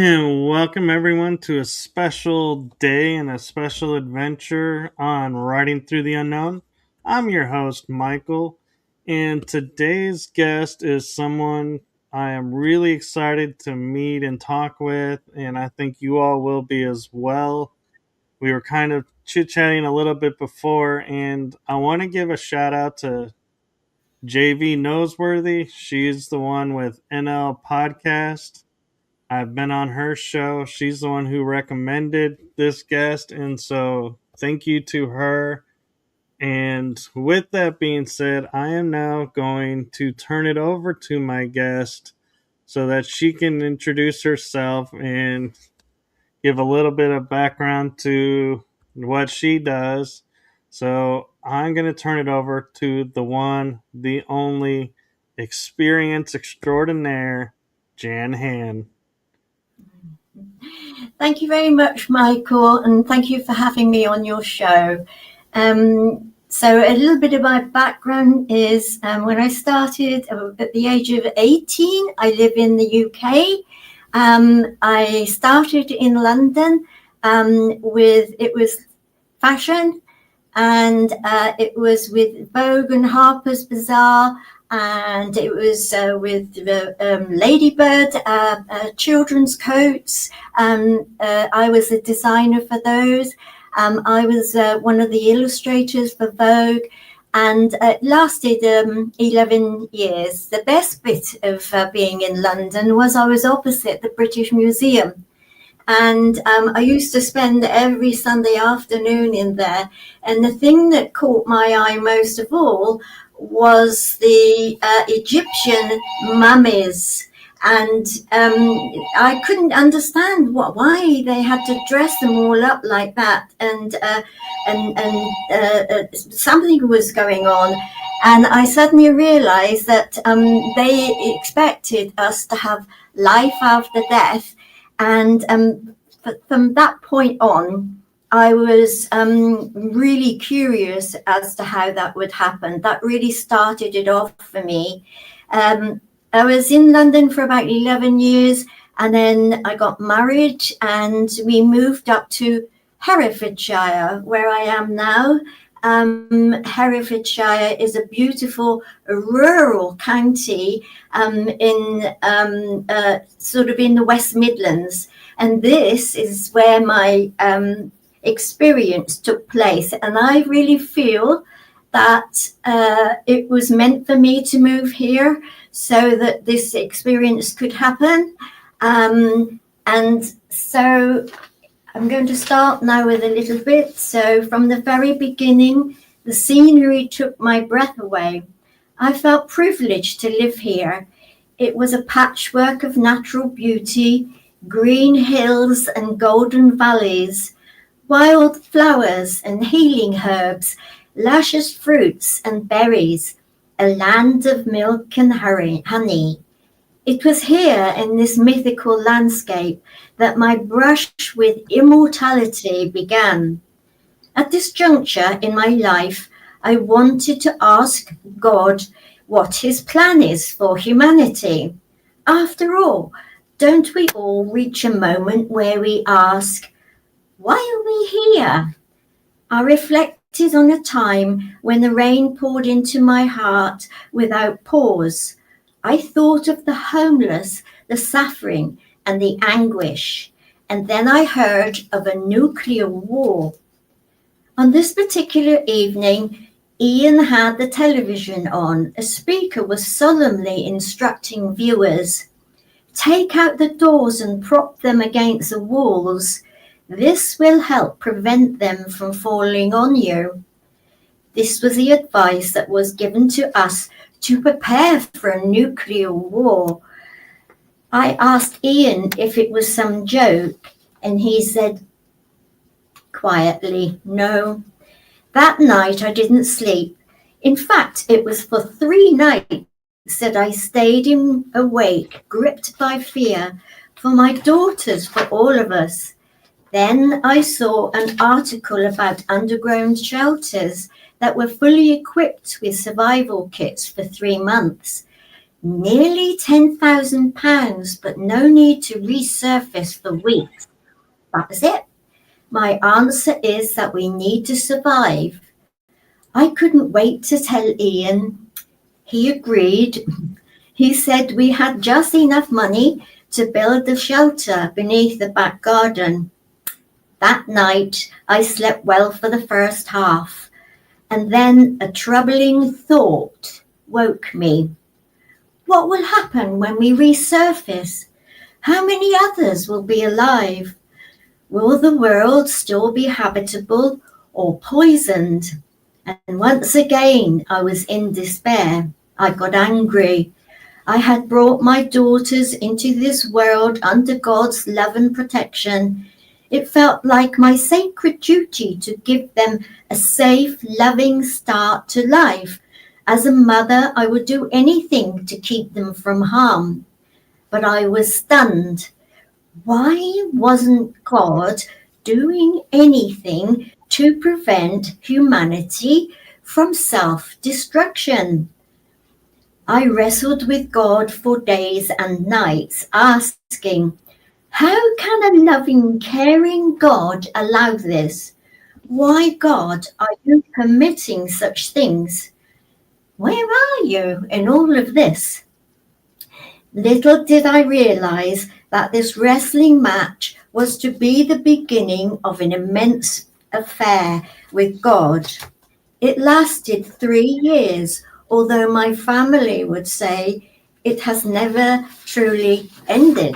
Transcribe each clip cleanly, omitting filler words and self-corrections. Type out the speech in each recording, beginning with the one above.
Welcome everyone to a special day and a special adventure on Riding Through the Unknown. I'm your host, Michael, and today's guest is someone I am really excited to meet and talk with, and I think you all will be as well. We were kind of chit-chatting a little bit before, and I want to give a shout out to JV Noseworthy. She's the one with NL Podcast. I've been on her show. She's the one who recommended this guest. And so thank you to her. And with that being said, I am now going to turn it over to my guest so that she can introduce herself and give a little bit of background to what she does. So I'm going to turn it over to the one, the only experience extraordinaire, Jan Hann. Thank you very much, Michael, and thank you for having me on your show. So a little bit of my background is when I started at the age of 18, I live in the UK. I started in London it was fashion, and it was with Vogue and Harper's Bazaar, and it was with Ladybird, children's coats. I was a designer for those. I was one of the illustrators for Vogue, and it lasted 11 years. The best bit of being in London was I was opposite the British Museum. And I used to spend every Sunday afternoon in there. And the thing that caught my eye most of all was the Egyptian mummies. And I couldn't understand why they had to dress them all up like that. And something was going on. And I suddenly realized that they expected us to have life after death. And from that point on, I was really curious as to how that would happen. That really started it off for me. I was in London for about 11 years, and then I got married, and we moved up to Herefordshire, where I am now. Herefordshire is a beautiful rural county in sort of in the West Midlands, and this is where my experience took place. And I really feel that it was meant for me to move here so that this experience could happen. And so I'm going to start now with a little bit. So from the very beginning, the scenery took my breath away. I felt privileged to live here. It was a patchwork of natural beauty, green hills and golden valleys, wild flowers and healing herbs, luscious fruits and berries, a land of milk and honey. It was here in this mythical landscape that my brush with immortality began. At this juncture in my life, I wanted to ask God what his plan is for humanity. After all, don't we all reach a moment where we ask, why are we here? I reflected on a time when the rain poured into my heart without pause. I thought of the homeless, the suffering, and the anguish. And then I heard of a nuclear war. On this particular evening, Ian had the television on. A speaker was solemnly instructing viewers, take out the doors and prop them against the walls. This will help prevent them from falling on you. This was the advice that was given to us to prepare for a nuclear war. I asked Ian if it was some joke, and he said quietly, no. That night I didn't sleep. In fact, it was for 3 nights that I stayed awake, gripped by fear, for my daughters, for all of us. Then I saw an article about underground shelters that were fully equipped with survival kits for 3 months. Nearly £10,000, but no need to resurface for weeks. That is it. My answer is that we need to survive. I couldn't wait to tell Ian. He agreed. He said we had just enough money to build a shelter beneath the back garden. That night, I slept well for the first half, and then a troubling thought woke me. What will happen when we resurface? How many others will be alive? Will the world still be habitable or poisoned? And once again, I was in despair. I got angry. I had brought my daughters into this world under God's love and protection. It felt like my sacred duty to give them a safe, loving start to life. As a mother, I would do anything to keep them from harm. But I was stunned. Why wasn't God doing anything to prevent humanity from self-destruction? I wrestled with God for days and nights, asking, how can a loving, caring God allow this? Why, God, are you permitting such things? Where are you in all of this? Little did I realize that this wrestling match was to be the beginning of an immense affair with God. It lasted 3 years, although my family would say it has never truly ended.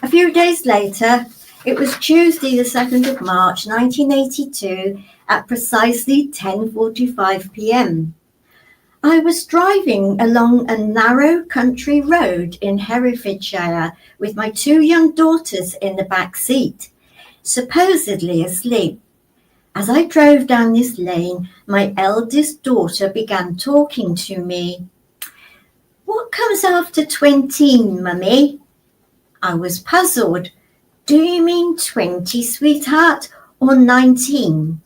A few days later, it was Tuesday the 2nd of March 1982 at precisely 10:45 p.m. I was driving along a narrow country road in Herefordshire with my 2 young daughters in the back seat, supposedly asleep. As I drove down this lane, my eldest daughter began talking to me. What comes after 20, Mummy? I was puzzled. Do you mean 20, sweetheart, or 19?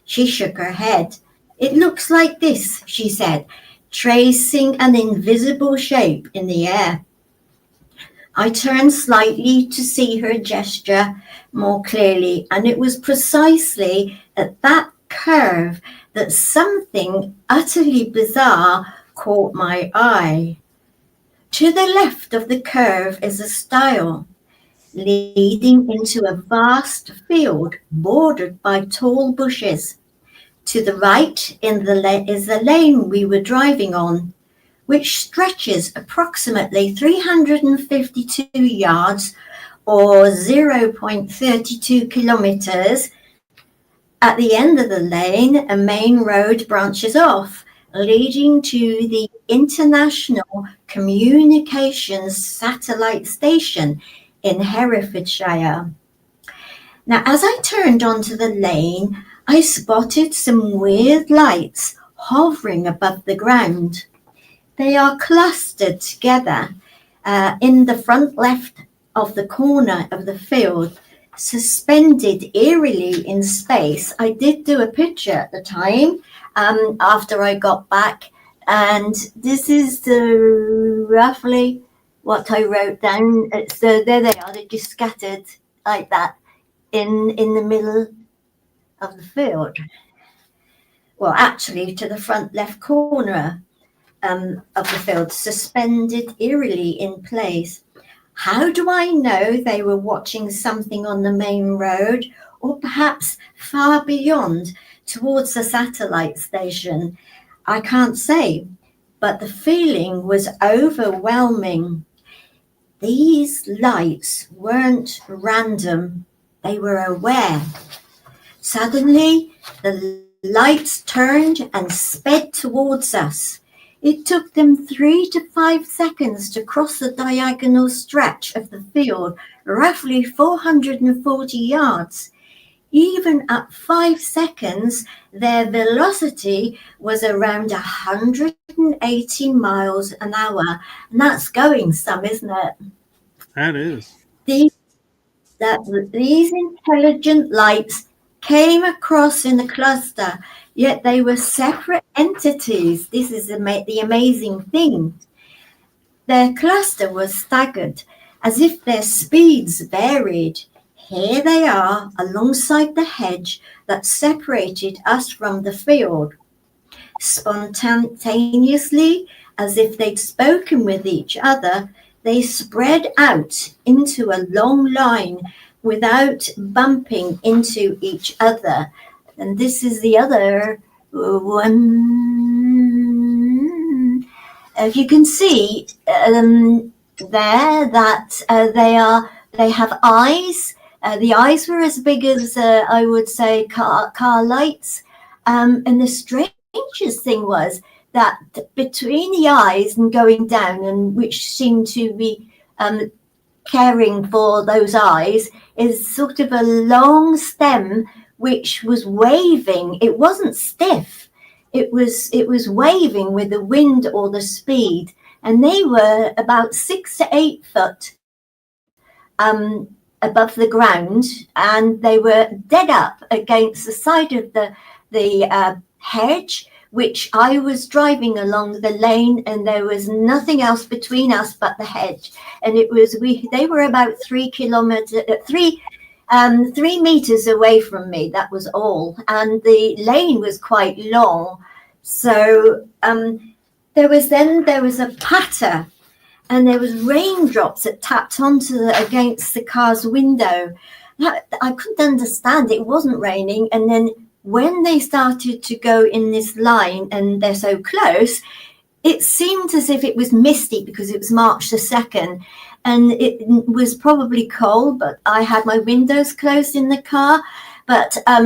She shook her head. It looks like this, she said, tracing an invisible shape in the air. I turned slightly to see her gesture more clearly, and it was precisely at that curve that something utterly bizarre caught my eye. To the left of the curve is a stile leading into a vast field bordered by tall bushes. To the right is the lane we were driving on, which stretches approximately 352 yards or 0.32 kilometers. At the end of the lane, a main road branches off, leading to the International Communications Satellite Station in Herefordshire. Now, as I turned onto the lane, I spotted some weird lights hovering above the ground. They are clustered together in the front left of the corner of the field, suspended eerily in space. I did do a picture at the time after I got back, and this is roughly what I wrote down. So there they are, they're just scattered like that in the middle of the field. Well, actually to the front left corner of the field, suspended eerily in place. How do I know they were watching something on the main road, or perhaps far beyond towards the satellite station? I can't say, but the feeling was overwhelming. These lights weren't random, they were aware. Suddenly, the lights turned and sped towards us. It took them 3 to 5 seconds to cross the diagonal stretch of the field, roughly 440 yards. Even at 5 seconds, their velocity was around 180 miles an hour. And that's going some, isn't it? That is. These intelligent lights came across in a cluster, yet they were separate entities. This is the amazing thing. Their cluster was staggered, as if their speeds varied. Here they are, alongside the hedge that separated us from the field. Spontaneously, as if they'd spoken with each other, they spread out into a long line without bumping into each other. And this is the other one. If you can see there that they have eyes. The eyes were as big as I would say car lights. And the strangest thing was that between the eyes and going down, and which seemed to be caring for those eyes, is sort of a long stem which was waving. It wasn't stiff. It was waving with the wind or the speed, and they were about 6 to 8 foot above the ground, and they were dead up against the side of the hedge, which I was driving along the lane, and there was nothing else between us but the hedge. And they were about 3 meters away from me. That was all, and the lane was quite long. So there was a patter, and there was raindrops that tapped against the car's window. I couldn't understand. It wasn't raining, and then when they started to go in this line and they're so close, it seemed as if it was misty because it was March the 2nd, and it was probably cold, but I had my windows closed in the car. But I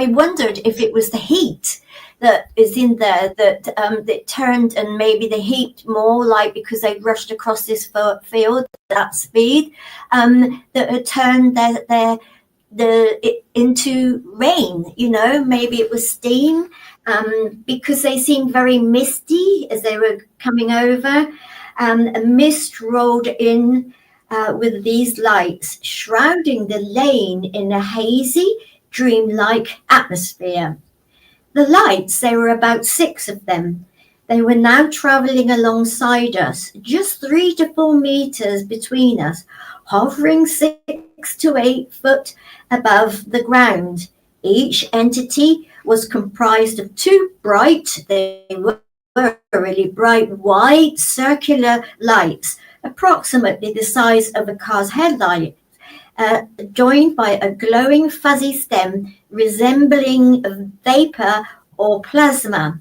wondered if it was the heat that is in there that turned, and maybe the heat more like because they rushed across this field at that speed, that had turned into rain. Maybe it was steam, because they seemed very misty as they were coming over. A mist rolled in with these lights, shrouding the lane in a hazy, dreamlike atmosphere. The lights, there were about 6 of them. They were now travelling alongside us, just 3 to 4 meters between us, hovering 6 to 8 foot above the ground. Each entity was comprised of 2 they were really bright, white, circular lights, approximately the size of a car's headlight, joined by a glowing fuzzy stem resembling vapor or plasma.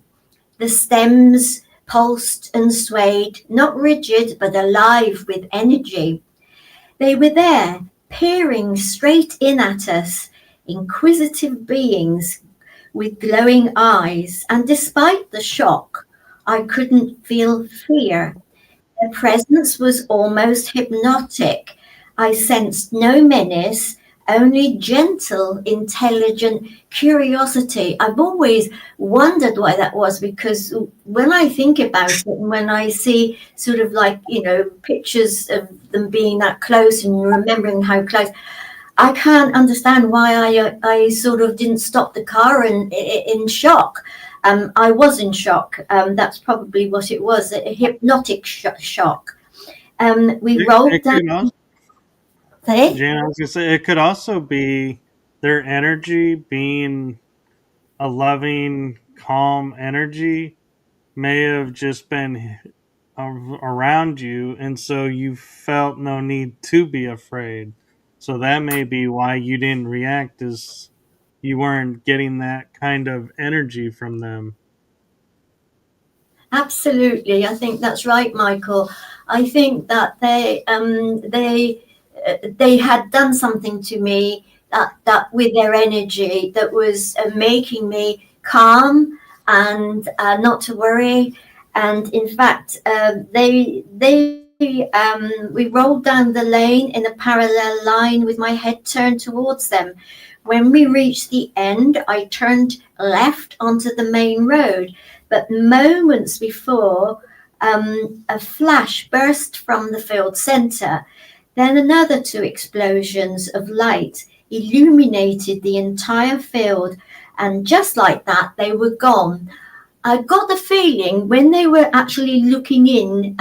The stems pulsed and swayed, not rigid, but alive with energy. They were there, peering straight in at us, inquisitive beings with glowing eyes, and despite the shock, I couldn't feel fear. Their presence was almost hypnotic. I sensed no menace, only gentle, intelligent curiosity. I've always wondered why that was, because when I think about it, and when I see sort of like, pictures of them being that close and remembering how close, I can't understand why I sort of didn't stop the car in shock. I was in shock. That's probably what it was, a hypnotic shock. We rolled down. Jan, I was going to say, it could also be their energy being a loving, calm energy may have just been around you, and so you felt no need to be afraid. So that may be why you didn't react, is you weren't getting that kind of energy from them. Absolutely, I think that's right, Michael. I think that they had done something to me that with their energy that was making me calm and not to worry. And in fact, we rolled down the lane in a parallel line with my head turned towards them. When we reached the end, I turned left onto the main road, but moments before, a flash burst from the field centre. Then another two explosions of light illuminated the entire field, and just like that, they were gone. I got the feeling when they were actually looking in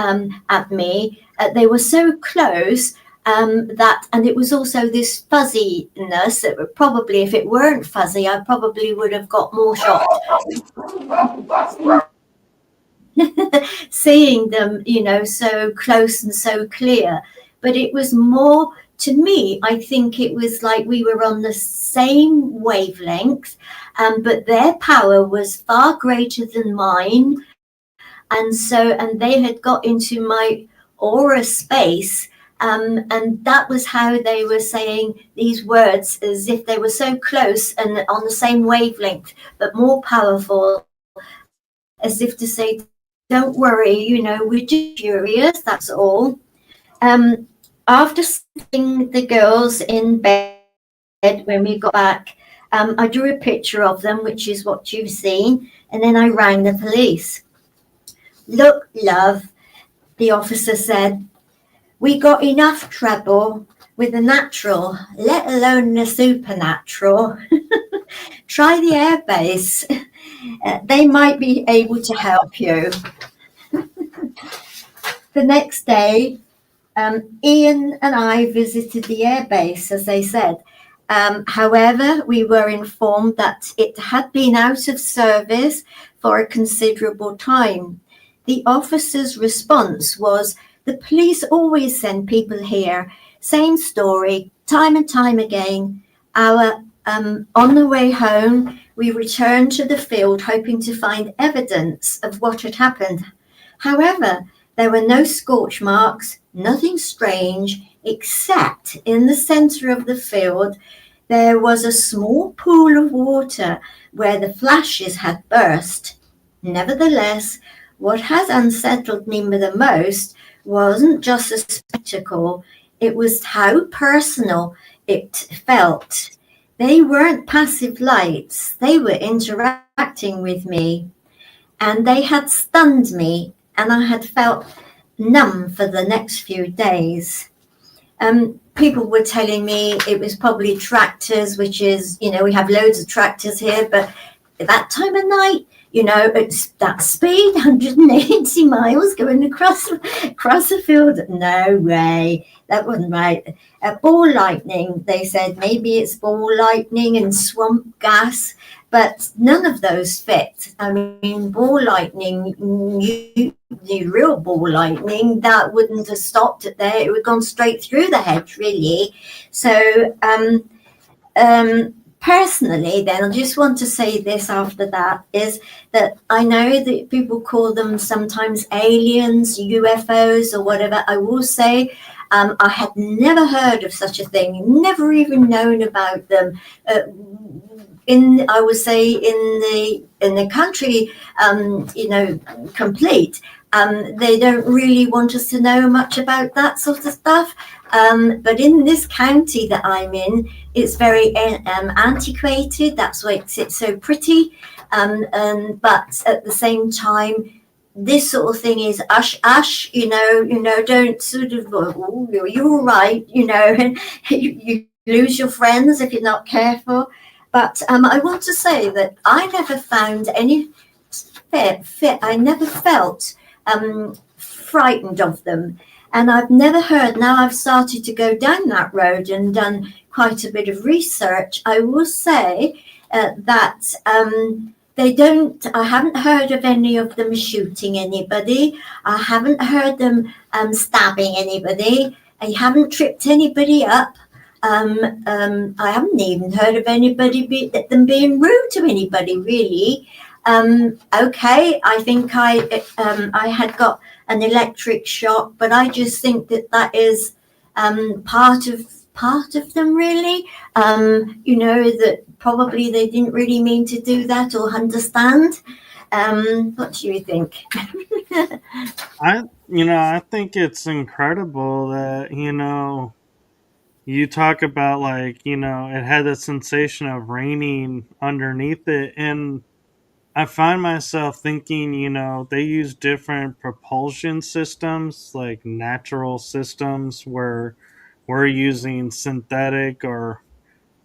at me, they were so close that, and it was also this fuzziness that would probably, if it weren't fuzzy, I probably would have got more shocked seeing them, so close and so clear. But it was more, to me, I think it was like we were on the same wavelength, but their power was far greater than mine. And they had got into my aura space. And that was how they were saying these words, as if they were so close and on the same wavelength, but more powerful, as if to say, don't worry, we're just curious, that's all. After sitting the girls in bed when we got back, I drew a picture of them, which is what you've seen, and then I rang the police. Look, love, the officer said, we got enough trouble with the natural, let alone the supernatural. Try the airbase. They might be able to help you. The next day, Ian and I visited the airbase, as they said. However, we were informed that it had been out of service for a considerable time. The officer's response was, the police always send people here. Same story, time and time again. On the way home, we returned to the field hoping to find evidence of what had happened. However, there were no scorch marks, nothing strange, except in the centre of the field, there was a small pool of water where the flashes had burst. Nevertheless, what has unsettled me the most wasn't just a spectacle, it was how personal it felt. They weren't passive lights, they were interacting with me, and they had stunned me, and I had felt numb for the next few days. People were telling me it was probably tractors, which is, we have loads of tractors here, but at that time of night, it's that speed, 180 miles going across the field. No way, that wasn't right. Ball lightning, they said, maybe it's ball lightning and swamp gas, but none of those fit. I mean, ball lightning, the real ball lightning, that wouldn't have stopped it there. It would have gone straight through the hedge, really. So, personally, then, I just want to say this after that, is that I know that people call them sometimes aliens, UFOs, or whatever. I will say I had never heard of such a thing, never even known about them. I would say in the country, complete. They don't really want us to know much about that sort of stuff. But in this county that I'm in, it's very antiquated. That's why it's so pretty. But at the same time, this sort of thing is ush, don't sort of, oh, you're all right, and you lose your friends if you're not careful. But I want to say that I never found any I never felt frightened of them. And I've never heard, now I've started to go down that road and done quite a bit of research, I will say that I haven't heard of any of them shooting anybody. I haven't heard them stabbing anybody. I haven't tripped anybody up. I haven't even heard of anybody them being rude to anybody, really. Okay, I think I had got an electric shock, but I just think that is part of them, really. That probably they didn't really mean to do that or understand. What do you think? I think it's incredible that you talk about, like, it had the sensation of raining underneath it, and I find myself thinking, they use different propulsion systems, like natural systems, where we're using synthetic or,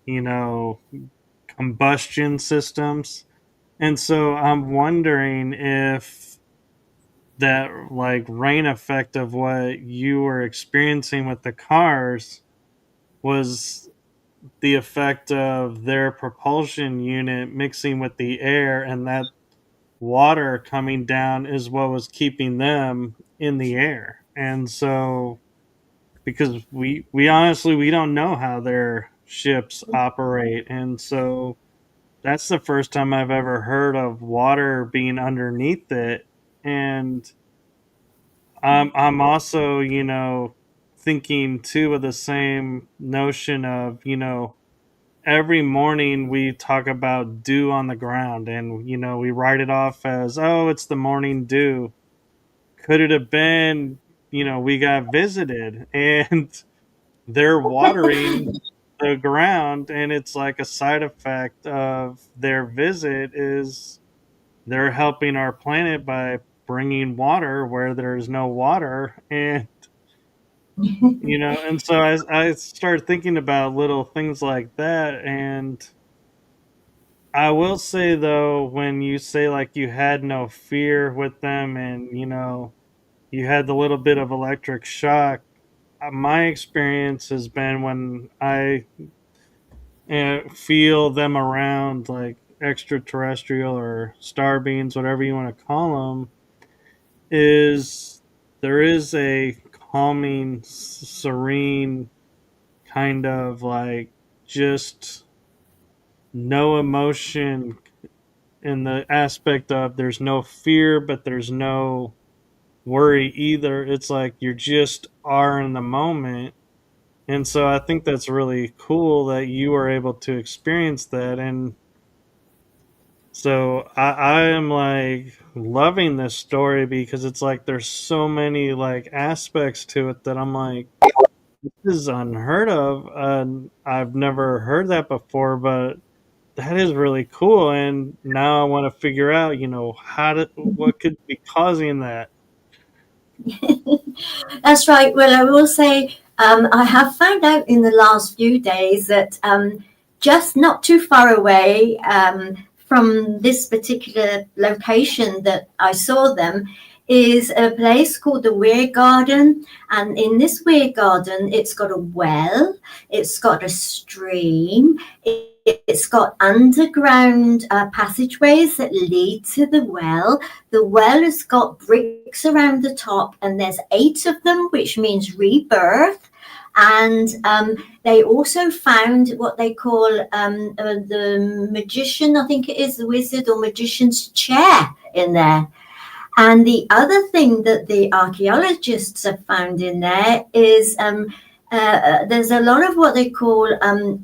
you know, combustion systems. And so I'm wondering if that like rain effect of what you were experiencing with the cars was the effect of their propulsion unit mixing with the air, and that water coming down is what was keeping them in the air. And so because we honestly we don't know how their ships operate, and so that's the first time I've ever heard of water being underneath it. And I'm also, thinking too of the same notion of, every morning we talk about dew on the ground, and, we write it off as, oh, it's the morning dew. Could it have been, we got visited and they're watering the ground, and it's like a side effect of their visit is they're helping our planet by bringing water where there's no water. And and so I started thinking about little things like that. And I will say though, when you say like you had no fear with them, and you had the little bit of electric shock, my experience has been when I feel them around, like extraterrestrial or star beings, whatever you want to call them, is there is a calming, serene kind of like just no emotion, in the aspect of there's no fear, but there's no worry either. It's like you just are in the moment. And so I think that's really cool that you are able to experience that. And so I am like loving this story because it's like there's so many like aspects to it that I'm like, this is unheard of. I've never heard that before, but that is really cool. And now I want to figure out, what could be causing that. That's right. Well, I will say I have found out in the last few days that just not too far away from this particular location that I saw them is a place called the Weir Garden. And in this Weir Garden, it's got a well, it's got a stream, it's got underground passageways that lead to the well. The well has got bricks around the top, and there's 8 of them, which means rebirth. And they also found what they call the magician, I think it is, the wizard or magician's chair in there. And the other thing that the archaeologists have found in there is there's a lot of what they call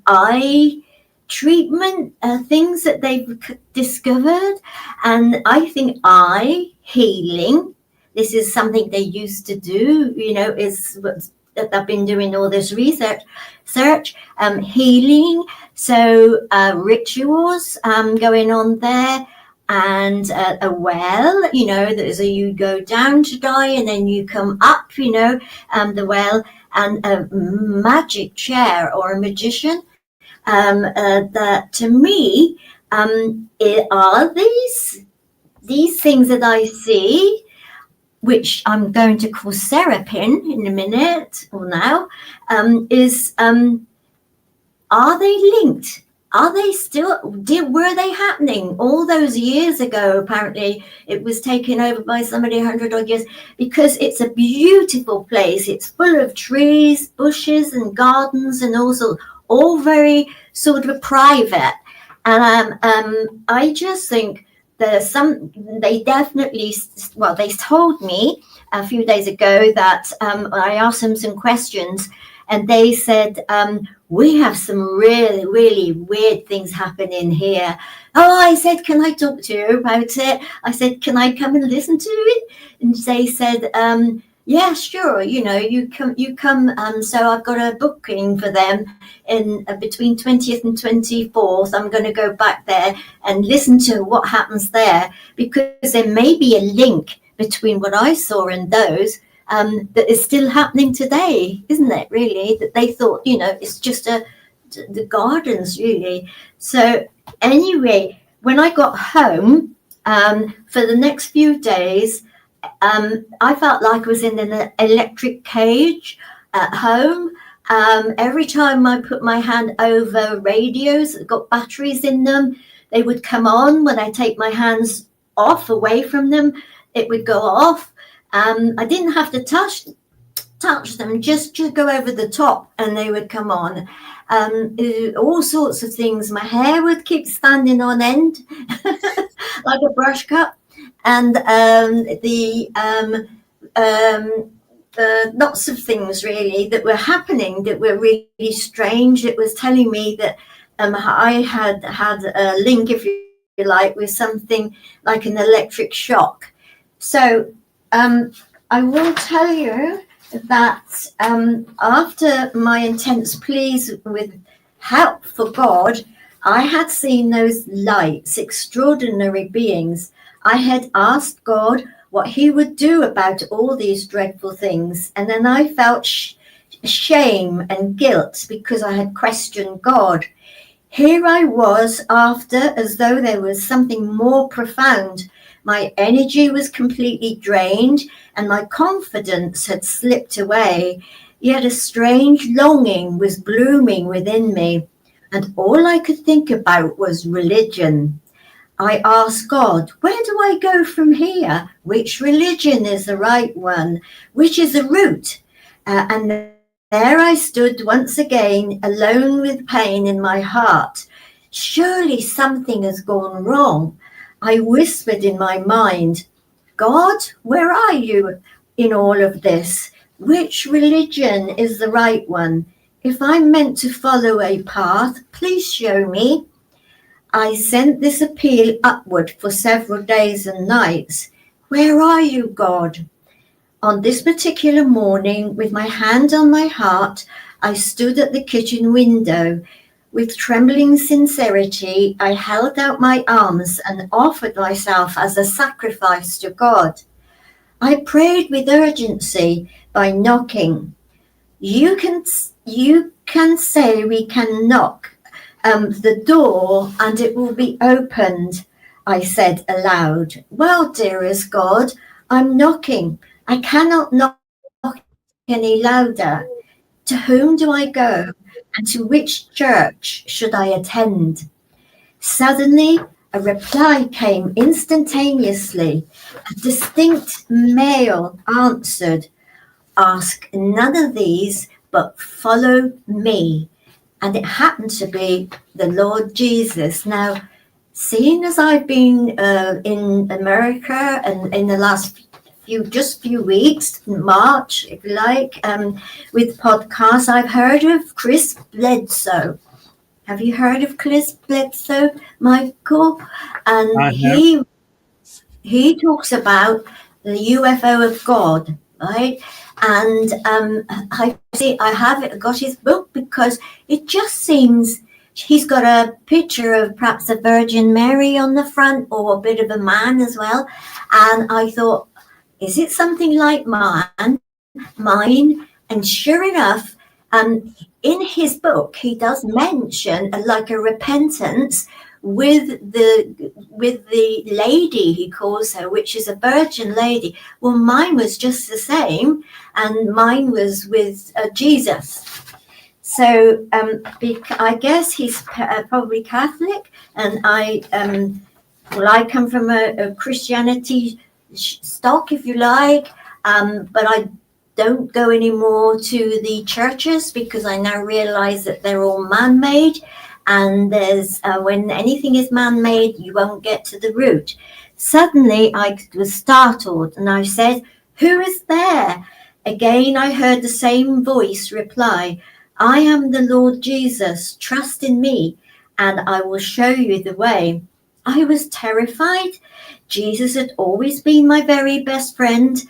eye treatment things that they've discovered. And I think eye healing, this is something they used to do, is what I've been doing all this research, healing. So rituals going on there. And a well, there's you go down to die and then you come up, the well, and a magic chair or a magician. That to me are these things that I see, which I'm going to call Seraphim in a minute or now, are they linked? Are they still, were they happening all those years ago? Apparently it was taken over by somebody 100 odd years, because it's a beautiful place. It's full of trees, bushes and gardens and also all very sort of private. And I just think there's they definitely, well, they told me a few days ago that I asked them some questions, and they said, we have some really, really weird things happening here. Oh, I said, can I talk to you about it? I said, can I come and listen to it? And they said, yeah, sure. You come. So I've got a booking for them in between 20th and 24th. I'm going to go back there and listen to what happens there, because there may be a link between what I saw and those. that is still happening today, isn't it, really? That they thought, it's just the gardens, really. So anyway, when I got home, for the next few days, I felt like I was in an electric cage at home. Every time I put my hand over radios that got batteries in them, they would come on. When I take my hands away from them, it would go off. I didn't have to touch them, just go over the top and they would come on. All sorts of things. My hair would keep standing on end like a brush cut. And lots of things really that were happening that were really strange. It was telling me that I had a link, if you like, with something like an electric shock. So I will tell you that after my intense pleas with help for God, I had seen those lights, extraordinary beings. I had asked God what he would do about all these dreadful things. And then I felt shame and guilt because I had questioned God. Here I was after, as though there was something more profound. My energy was completely drained and my confidence had slipped away. Yet a strange longing was blooming within me. And all I could think about was religion. I asked God, where do I go from here? Which religion is the right one? Which is the route? And there I stood once again, alone with pain in my heart. Surely something has gone wrong. I whispered in my mind, God, where are you in all of this? Which religion is the right one? If I'm meant to follow a path, please show me. I sent this appeal upward for several days and nights. Where are you, God? On this particular morning, with my hand on my heart, I stood at the kitchen window. With trembling sincerity, I held out my arms and offered myself as a sacrifice to God. I prayed with urgency by knocking. You can say we can knock the door and it will be opened, I said aloud. Well, dearest God, I'm knocking. I cannot knock any louder. To whom do I go? And to which church should I attend? Suddenly, a reply came instantaneously. A distinct male answered, ask none of these, but follow me. And it happened to be the Lord Jesus. Now, seeing as I've been in America and in the last few weeks, March, if you like, with podcasts, I've heard of Chris Bledsoe. Have you heard of Chris Bledsoe, Michael? And he talks about the UFO of God, right? And I have got his book because it just seems he's got a picture of perhaps a Virgin Mary on the front or a bit of a man as well. And I thought, is it something like mine? And sure enough, in his book, he does mention like a repentance with the lady, he calls her, which is a virgin lady. Well, mine was just the same, and mine was with Jesus. So I guess he's probably Catholic, and I come from a Christianity stock, if you like, but I don't go anymore to the churches because I now realize that they're all man-made. And there's when anything is man-made, you won't get to the root. Suddenly, I was startled, and I said, "Who is there?" Again, I heard the same voice reply, "I am the Lord Jesus. Trust in me, and I will show you the way." I was terrified. Jesus had always been my very best friend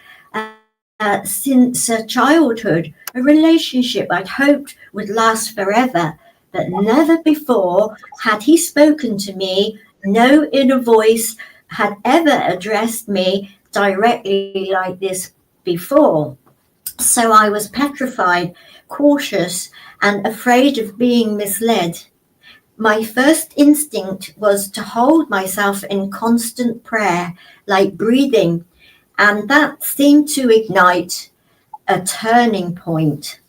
since childhood, a relationship I'd hoped would last forever. But never before had he spoken to me. No inner voice had ever addressed me directly like this before. So I was petrified, cautious, and afraid of being misled. My first instinct was to hold myself in constant prayer, like breathing, and that seemed to ignite a turning point.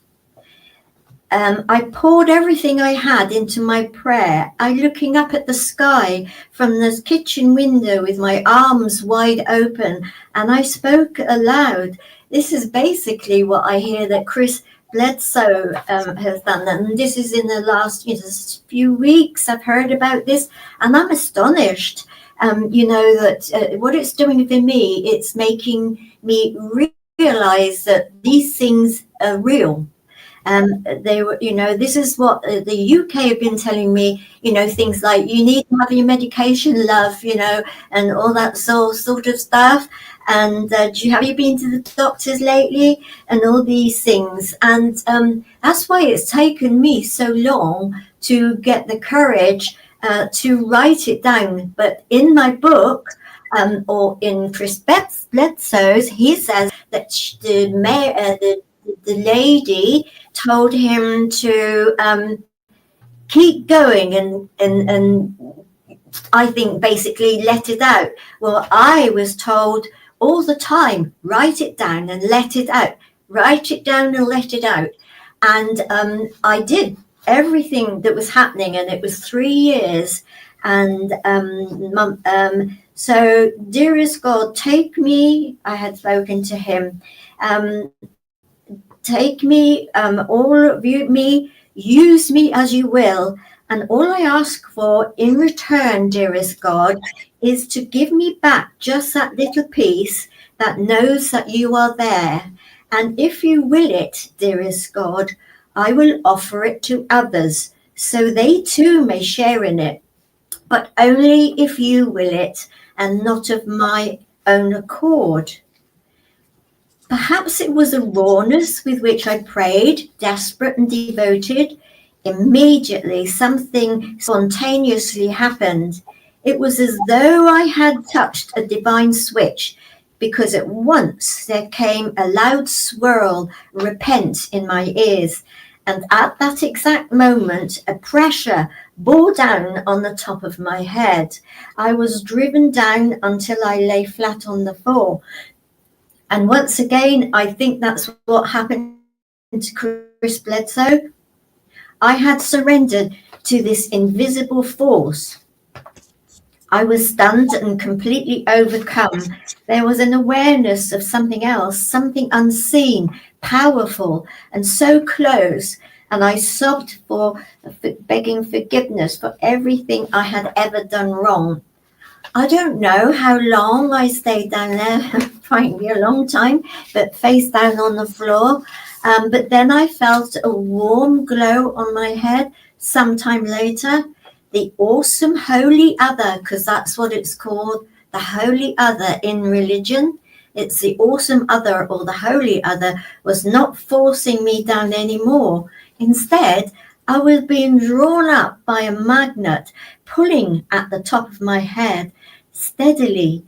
I poured everything I had into my prayer. I looking up at the sky from the kitchen window with my arms wide open, and I spoke aloud. This is basically what I hear that Chris Bledsoe has done, and this is in the last few weeks I've heard about this, and I'm astonished. That what it's doing for me, it's making me realize that these things are real. They were, this is what the UK have been telling me, things like you need to have your medication, love, and all that sort of stuff. And have you been to the doctors lately? And all these things. And that's why it's taken me so long to get the courage to write it down. But in my book, or in Chris Bledsoe's, he says that the lady told him to keep going and I think basically let it out. Well, I was told all the time, write it down and let it out. Write it down and let it out. And I did everything that was happening, and it was 3 years. And so, dearest God, take me, I had spoken to him, take me, all of me, use me as you will. And all I ask for in return, dearest God, is to give me back just that little piece that knows that you are there. And if you will it, dearest God, I will offer it to others, so they too may share in it, but only if you will it, and not of my own accord. Perhaps it was a rawness with which I prayed, desperate and devoted. Immediately, something spontaneously happened. It was as though I had touched a divine switch, because at once there came a loud swirl, repent, in my ears. And at that exact moment, a pressure bore down on the top of my head. I was driven down until I lay flat on the floor. And once again, I think that's what happened to Chris Bledsoe. I had surrendered to this invisible force. I was stunned and completely overcome. There was an awareness of something else, something unseen, powerful, and so close. And I sobbed begging forgiveness for everything I had ever done wrong. I don't know how long I stayed down there, probably a long time, but face down on the floor. But then I felt a warm glow on my head sometime later. The awesome holy other, because that's what it's called, the holy other in religion. It's the awesome other, or the holy other, was not forcing me down anymore. Instead, I was being drawn up by a magnet, pulling at the top of my head steadily.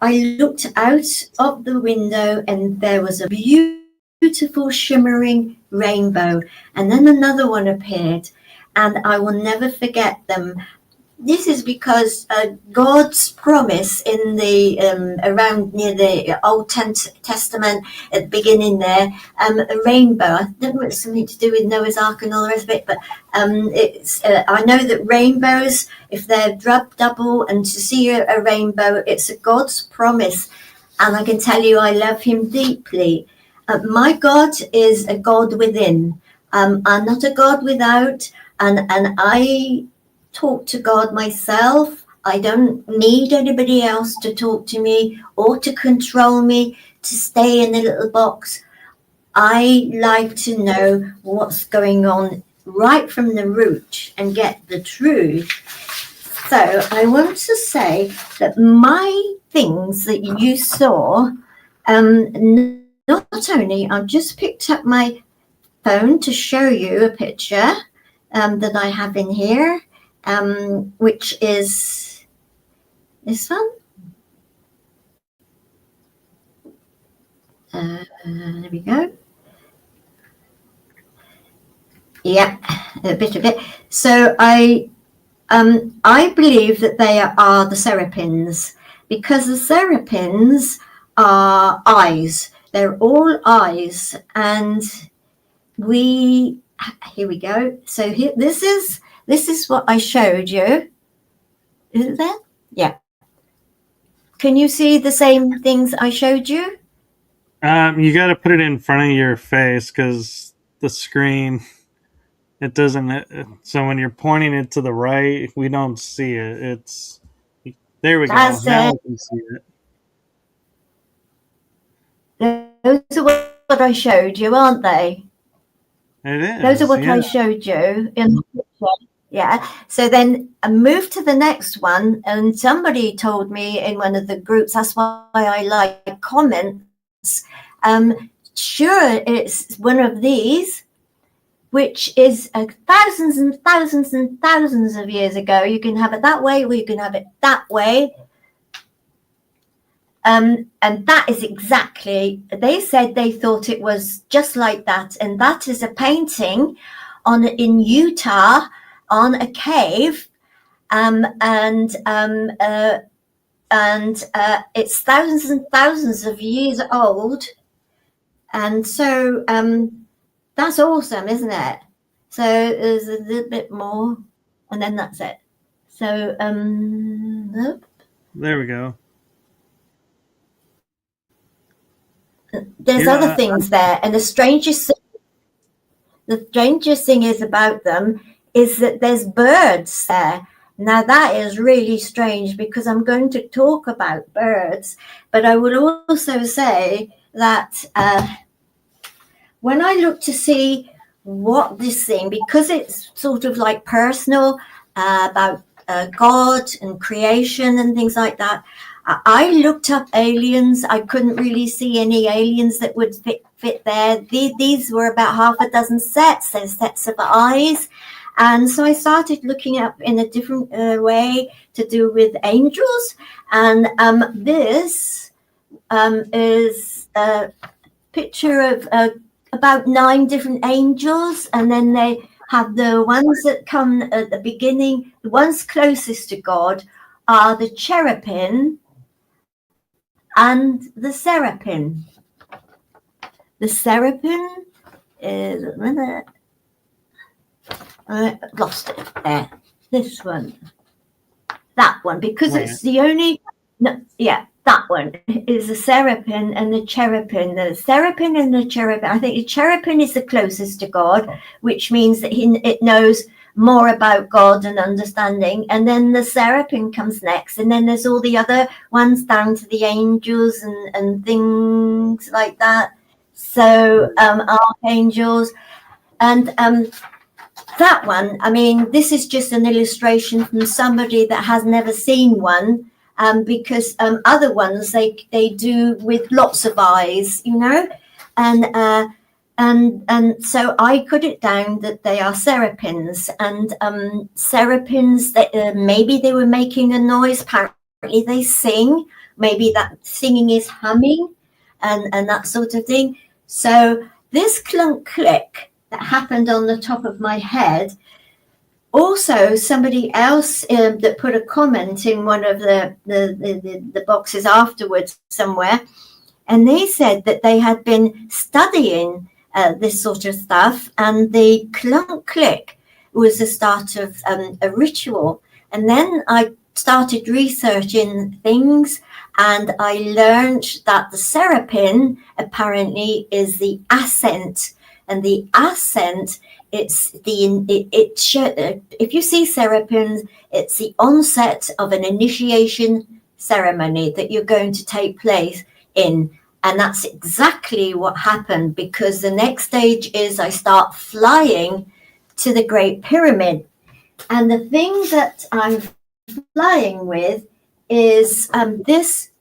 I looked out of the window, and there was a beautiful shimmering rainbow, and then another one appeared, and I will never forget them. This is because God's promise in the around near the Old Testament at the beginning there, a rainbow. I don't know if it's something to do with Noah's Ark and all the rest of it, but it's. I know that rainbows, if they're double, and to see a rainbow, it's a God's promise, and I can tell you, I love Him deeply. My God is a God within. I'm not a God without, and I talk to God myself. I don't need anybody else to talk to me or to control me, to stay in the little box. I like to know what's going on right from the root and get the truth. So I want to say that my things that you saw, not only, I've just picked up my phone to show you a picture that I have in here. Which is this one. There we go. Yeah, a bit of it. So I believe that they are the Seraphins, because the Seraphins are eyes. They're all eyes, and here we go. So here, this is what I showed you. Is it there? Yeah. Can you see the same things I showed you? You got to put it in front of your face because the screen, it doesn't. So when you're pointing it to the right, we don't see it. It's there. We go. That's Now it. we can see it. Those are what I showed you, aren't they? It is. Those are what yeah. I showed you in the picture. Yeah. So then I moved to the next one, and somebody told me in one of the groups, that's why I like comments. Sure, it's one of these, which is thousands and thousands and thousands of years ago. You can have it that way, or you can have it that way. And that is exactly, they said they thought it was just like that. And that is a painting in Utah on a cave. And it's thousands and thousands of years old. And so that's awesome, isn't it? So there's a little bit more, and then that's it. So There we go. There's other things there, and the strangest thing is about them is that there's birds there. Now that is really strange, because I'm going to talk about birds, but I will also say that when I look to see what this thing, because it's sort of like personal about God and creation and things like that, I looked up aliens. I couldn't really see any aliens that would fit there. These were about half a dozen sets. There's sets of eyes. And so I started looking up in a different way to do with angels. And this is a picture of about 9 different angels. And then they have the ones that come at the beginning. The ones closest to God are the cherubim and the Seraphim. The Seraphim is, a minute, I lost it there. This one, that one, because it's the only, no, yeah, that one is the Seraphim and the cherubim. The Seraphim and the cherubim, I think the cherubim is the closest to God, which means that it knows more about God and understanding. And then the Seraphim comes next, and then there's all the other ones down to the angels and things like that. So archangels, and that one, I mean, this is just an illustration from somebody that has never seen one, because other ones they do with lots of eyes, you know, and so I put it down that they are serapins, and serapins that maybe they were making a noise. Apparently they sing. Maybe that singing is humming, and that sort of thing. So this clunk click that happened on the top of my head. Also, somebody else that put a comment in one of the boxes afterwards somewhere, and they said that they had been studying this sort of stuff, and the clunk click was the start of a ritual. And then I started researching things, and I learned that the Seraphim apparently is the ascent, and the ascent, it's if you see Seraphim, it's the onset of an initiation ceremony that you're going to take place in. And that's exactly what happened, because the next stage is I start flying to the Great Pyramid. And the thing that I'm flying with is this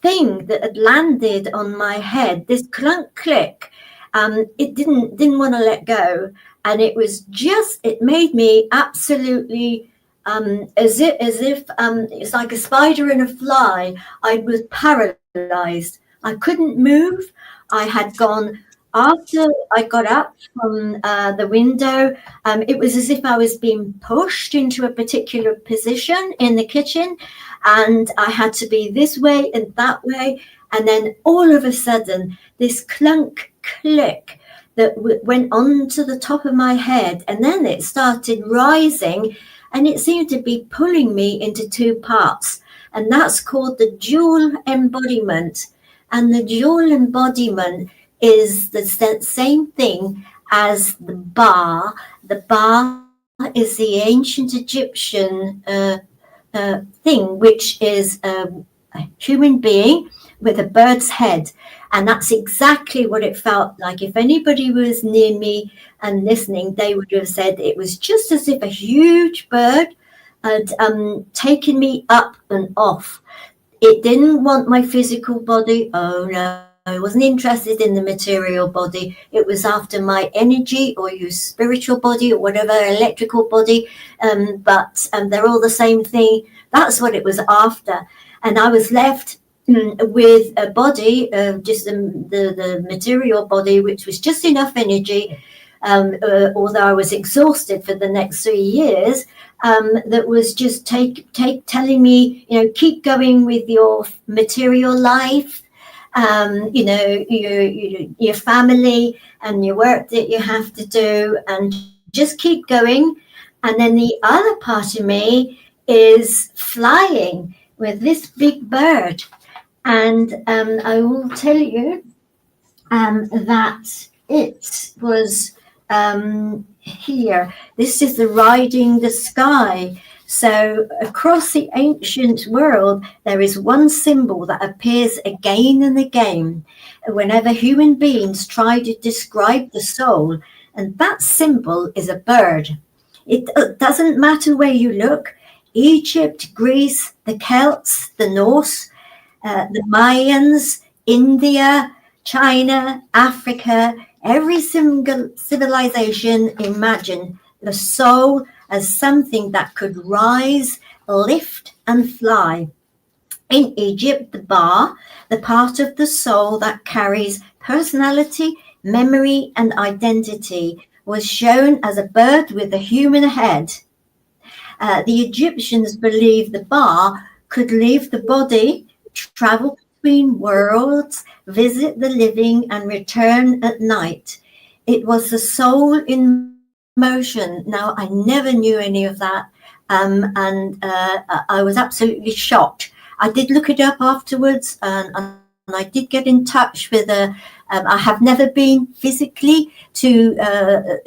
thing that had landed on my head, this clunk click. It didn't want to let go. And it was just, it made me absolutely as if it's like a spider and a fly. I was paralyzed. I couldn't move. I had gone after I got up from the window, it was as if I was being pushed into a particular position in the kitchen, and I had to be this way and that way. And then all of a sudden, this clunk, click that went on to the top of my head, and then it started rising, and it seemed to be pulling me into two parts. And that's called the dual embodiment. And the dual embodiment is the same thing as the bar. The bar is the ancient Egyptian thing, which is a human being with a bird's head. And that's exactly what it felt like. If anybody was near me and listening, they would have said it was just as if a huge bird had taken me up and off. It didn't want my physical body. Oh, no. I wasn't interested in the material body. It was after my energy or your spiritual body or whatever, electrical body. But they're all the same thing. That's what it was after. And I was left with a body, just the material body, which was just enough energy, although I was exhausted for the next 3 years, that was just telling me, keep going with your material life, your family and your work that you have to do, and just keep going. And then the other part of me is flying with this big bird. And I will tell you that it was here. This is the riding the sky. So across the ancient world, there is one symbol that appears again and again whenever human beings try to describe the soul, and that symbol is a bird. It doesn't matter where you look. Egypt, Greece, the Celts, the Norse, the Mayans, India, China, Africa, every single civilization imagined the soul as something that could rise, lift, and fly. In Egypt, the bar, the part of the soul that carries personality, memory, and identity, was shown as a bird with a human head. The Egyptians believed the bar could leave the body, travel between worlds, visit the living, and return at night. It was the soul in motion. Now, I never knew any of that, and I was absolutely shocked. I did look it up afterwards, and I did get in touch with I have never been physically to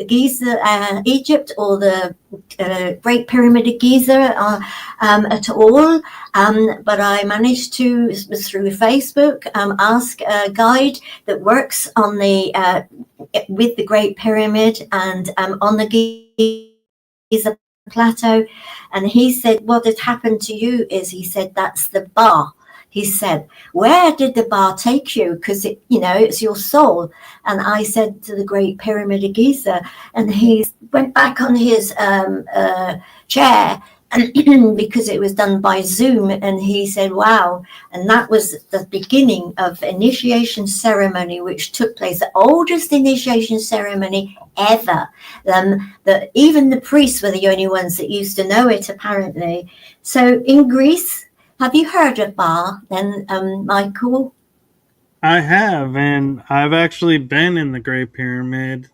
Giza, Egypt, or the Great Pyramid of Giza at all. But I managed to, through Facebook, ask a guide that works on with the Great Pyramid and on the Giza plateau. And he said, what had happened to you is, he said, that's the bar. He said, where did the bar take you? Because, it's your soul. And I said, to the Great Pyramid of Giza. And he went back on his chair, and because it was done by Zoom. And he said, wow. And that was the beginning of initiation ceremony, which took place, the oldest initiation ceremony ever. That even the priests were the only ones that used to know it, apparently. So in Greece, have you heard of bar then, Michael? I have, and I've actually been in the Great Pyramid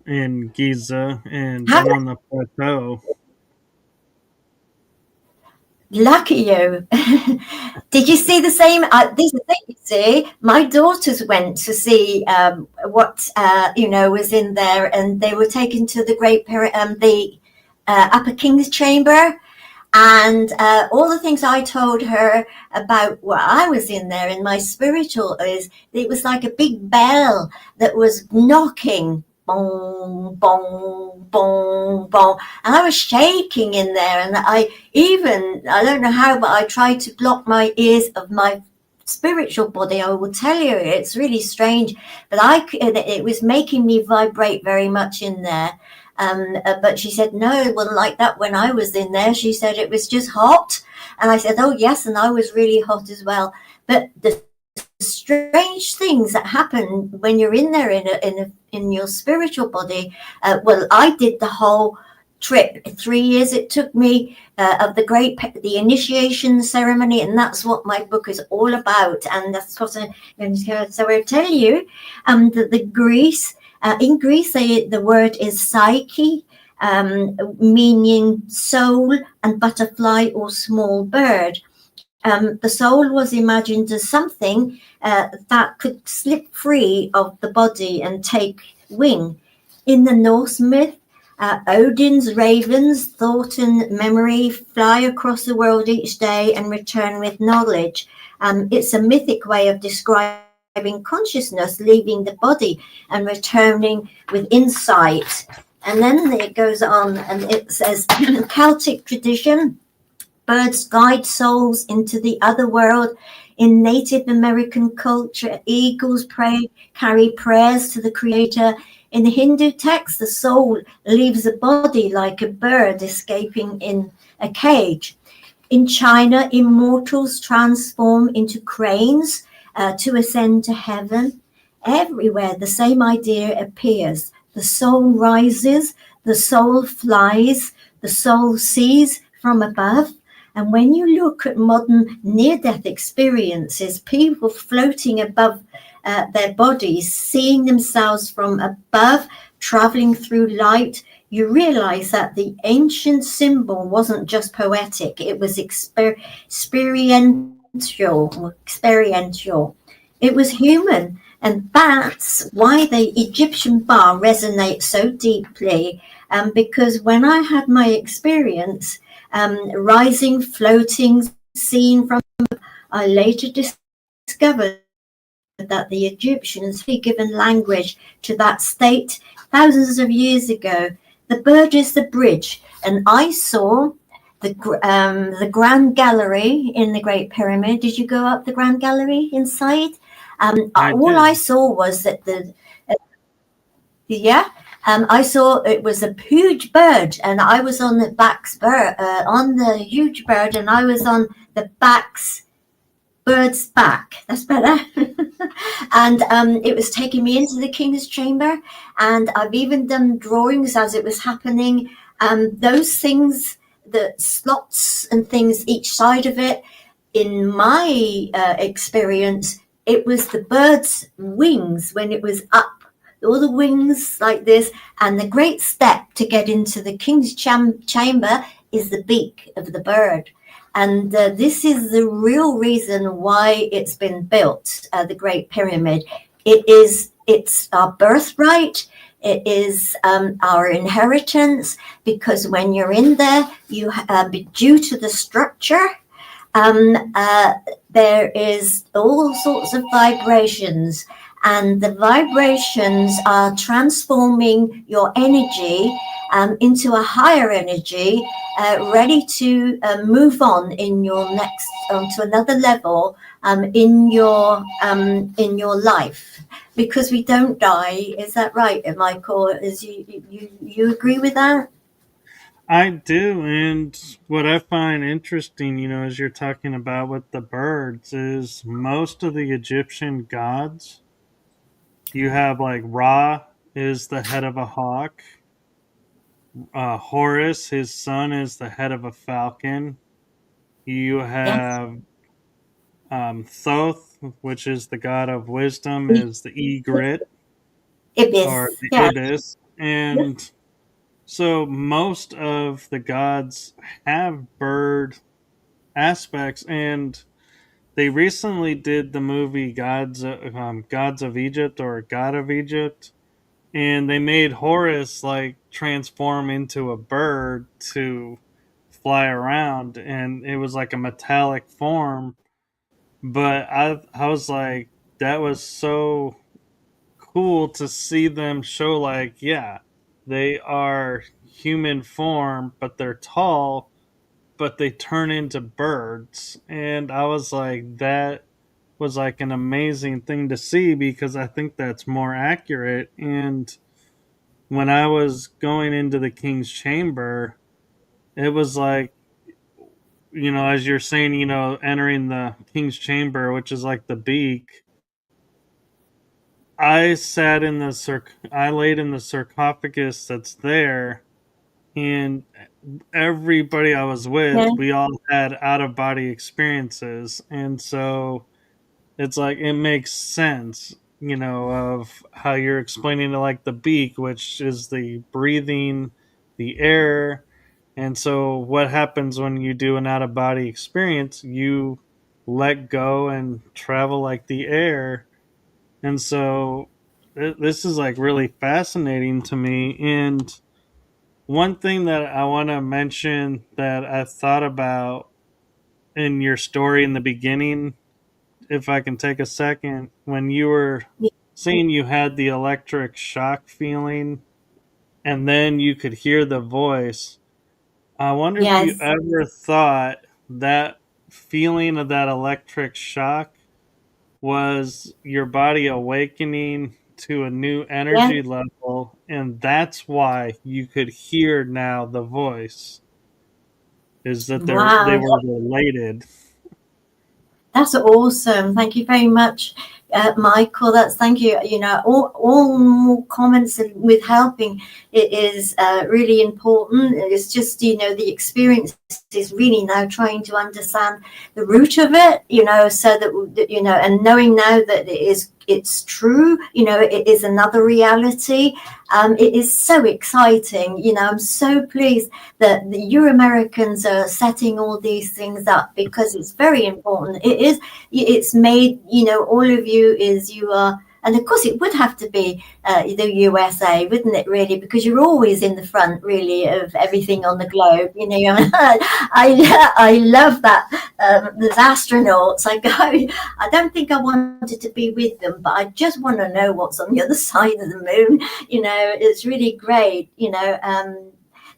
in Giza and been on the plateau. Lucky you. Did you see the same? This is the thing, you see. My daughters went to see what was in there, and they were taken to the Great Pyramid, the Upper King's Chamber. And all the things I told her about what I was in there in my spiritual is, it was like a big bell that was knocking, bong, bong, bong, bong. And I was shaking in there. And I don't know how, but I tried to block my ears of my spiritual body. I will tell you, it's really strange. But it was making me vibrate very much in there. But she said, no, it wasn't like that when I was in there. She said it was just hot. And I said, oh, yes, and I was really hot as well. But the strange things that happen when you're in there in your spiritual body. Well, I did the whole trip. 3 years it took me of the initiation ceremony, and that's what my book is all about. And that's what so I'll tell you that in Greece the word is psyche, meaning soul, and butterfly or small bird. The soul was imagined as something that could slip free of the body and take wing. In the Norse myth, Odin's ravens, thought and memory, fly across the world each day and return with knowledge. It's a mythic way of describing consciousness leaving the body and returning with insight. And then it goes on and it says, Celtic tradition, birds guide souls into the other world. In Native American culture, eagles carry prayers to the Creator. In the Hindu text, the soul leaves the body like a bird escaping in a cage. In China, immortals transform into cranes to ascend to heaven. Everywhere, the same idea appears. The soul rises, the soul flies, the soul sees from above. And when you look at modern near-death experiences, people floating above their bodies, seeing themselves from above, traveling through light, you realize that the ancient symbol wasn't just poetic, it was experiential. It was human. And that's why the Egyptian bar resonates so deeply. Because when I had my experience, rising, floating, seen from, I later discovered that the Egyptians had given language to that state thousands of years ago. The bird is the bridge, and I saw the Grand Gallery in the Great Pyramid. Did you go up the Grand Gallery inside? I saw was that I saw it was a huge bird, and I was on the on the huge bird, and I was on the bird's back. That's better. And it was taking me into the King's Chamber, and I've even done drawings as it was happening. Those things, the slots and things each side of it, in my experience, it was the bird's wings when it was up, all the wings like this, and the great step to get into the King's Chamber is the beak of the bird. And this is the real reason why it's been built, the Great Pyramid. It's our birthright. It is our inheritance, because when you're in there, you due to the structure, there is all sorts of vibrations, and the vibrations are transforming your energy into a higher energy, ready to move on in your next to another level in your life, because we don't die. Is that right, Michael? You agree with that? I do, and what I find interesting, as you're talking about with the birds, is most of the Egyptian gods, you have like Ra is the head of a hawk, Horus, his son, is the head of a falcon. You Yes, have Thoth, which is the god of wisdom, is the egret or ibis. the Yeah. ibis, and so most of the gods have bird aspects, and they recently did the movie Gods of Egypt or God of Egypt, and they made Horus like transform into a bird to fly around, and it was like a metallic form. But I was like, that was so cool to see them show, like, yeah, they are human form, but they're tall, but they turn into birds. And I was like, that was like an amazing thing to see, because I think that's more accurate. And when I was going into the King's Chamber, it was like, as you're saying, entering the King's Chamber, which is like the beak. I sat in I laid in the sarcophagus that's there, and everybody I was with, Yeah. we all had out of body experiences, and so it's like it makes sense, of how you're explaining it, like the beak, which is the breathing, the air. And so what happens when you do an out of body experience? You let go and travel like the air. And so this is like really fascinating to me. And one thing that I want to mention that I thought about in your story in the beginning, if I can take a second, when you were saying you had the electric shock feeling and then you could hear the voice, I wonder if you Yes. ever thought that feeling of that electric shock was your body awakening to a new Yeah. energy level, and that's why you could hear now the voice, is that they Wow. were related. That's awesome. Thank you very much, Michael. That's thank you. You know, all more comments with helping. It is really important. It's just, the experience is really now trying to understand the root of it. So that and knowing now that it's true. It is another reality. It is so exciting. I'm so pleased that the Euro Americans are setting all these things up, because it's very important. It's made, all of you are, and of course it would have to be the USA, wouldn't it, really, because you're always in the front, really, of everything on the globe. I love that. There's astronauts. I don't think I wanted to be with them, but I just want to know what's on the other side of the moon. It's really great.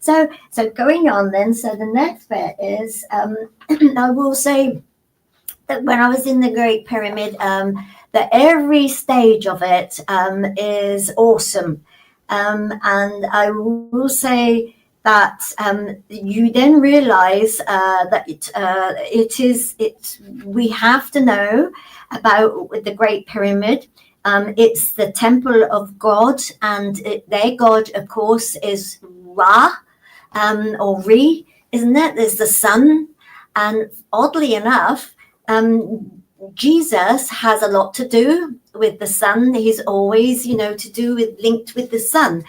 So going on then, so the next bit is, I will say that when I was in the Great Pyramid, that every stage of it is awesome. And I will say that you then realize that we have to know about the Great Pyramid. It's the temple of God, and their God, of course, is Ra, or Re, isn't it? There's the sun. And oddly enough, Jesus has a lot to do with the sun. He's always, to do with linked with the sun.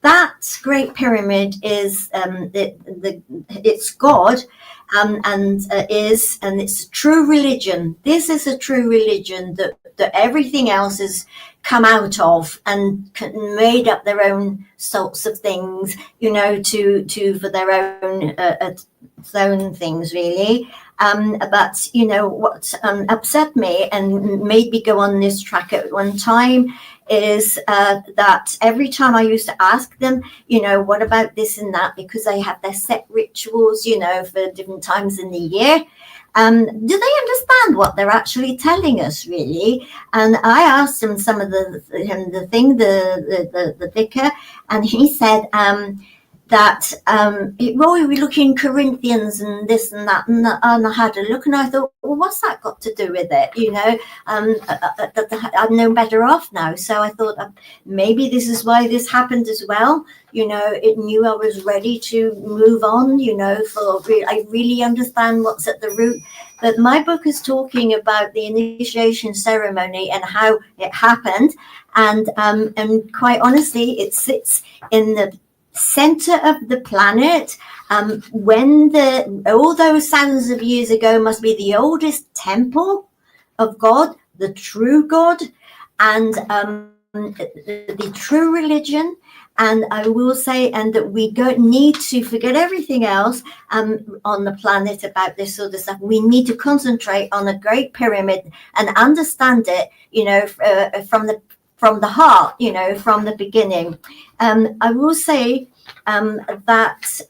That Great Pyramid is it's God, and it's a true religion. This is a true religion that everything else has come out of and made up their own sorts of things, to for their own things, really. But what upset me and made me go on this track at one time is that every time I used to ask them, what about this and that, because they have their set rituals, for different times in the year. Do they understand what they're actually telling us, really? And I asked him some of the vicar, and he said that we look in Corinthians and this and that, and I had a look, and I thought, well, what's that got to do with it? I'm no better off now. So I thought maybe this is why this happened as well. It knew I was ready to move on. I really understand what's at the root. But my book is talking about the initiation ceremony and how it happened, and quite honestly, it sits in the center of the planet, when all those thousands of years ago must be the oldest temple of God, the true God, and the true religion. And I will say, and that we don't need to forget everything else on the planet about this sort of stuff. We need to concentrate on a Great Pyramid and understand it, from the heart, from the beginning. I will say that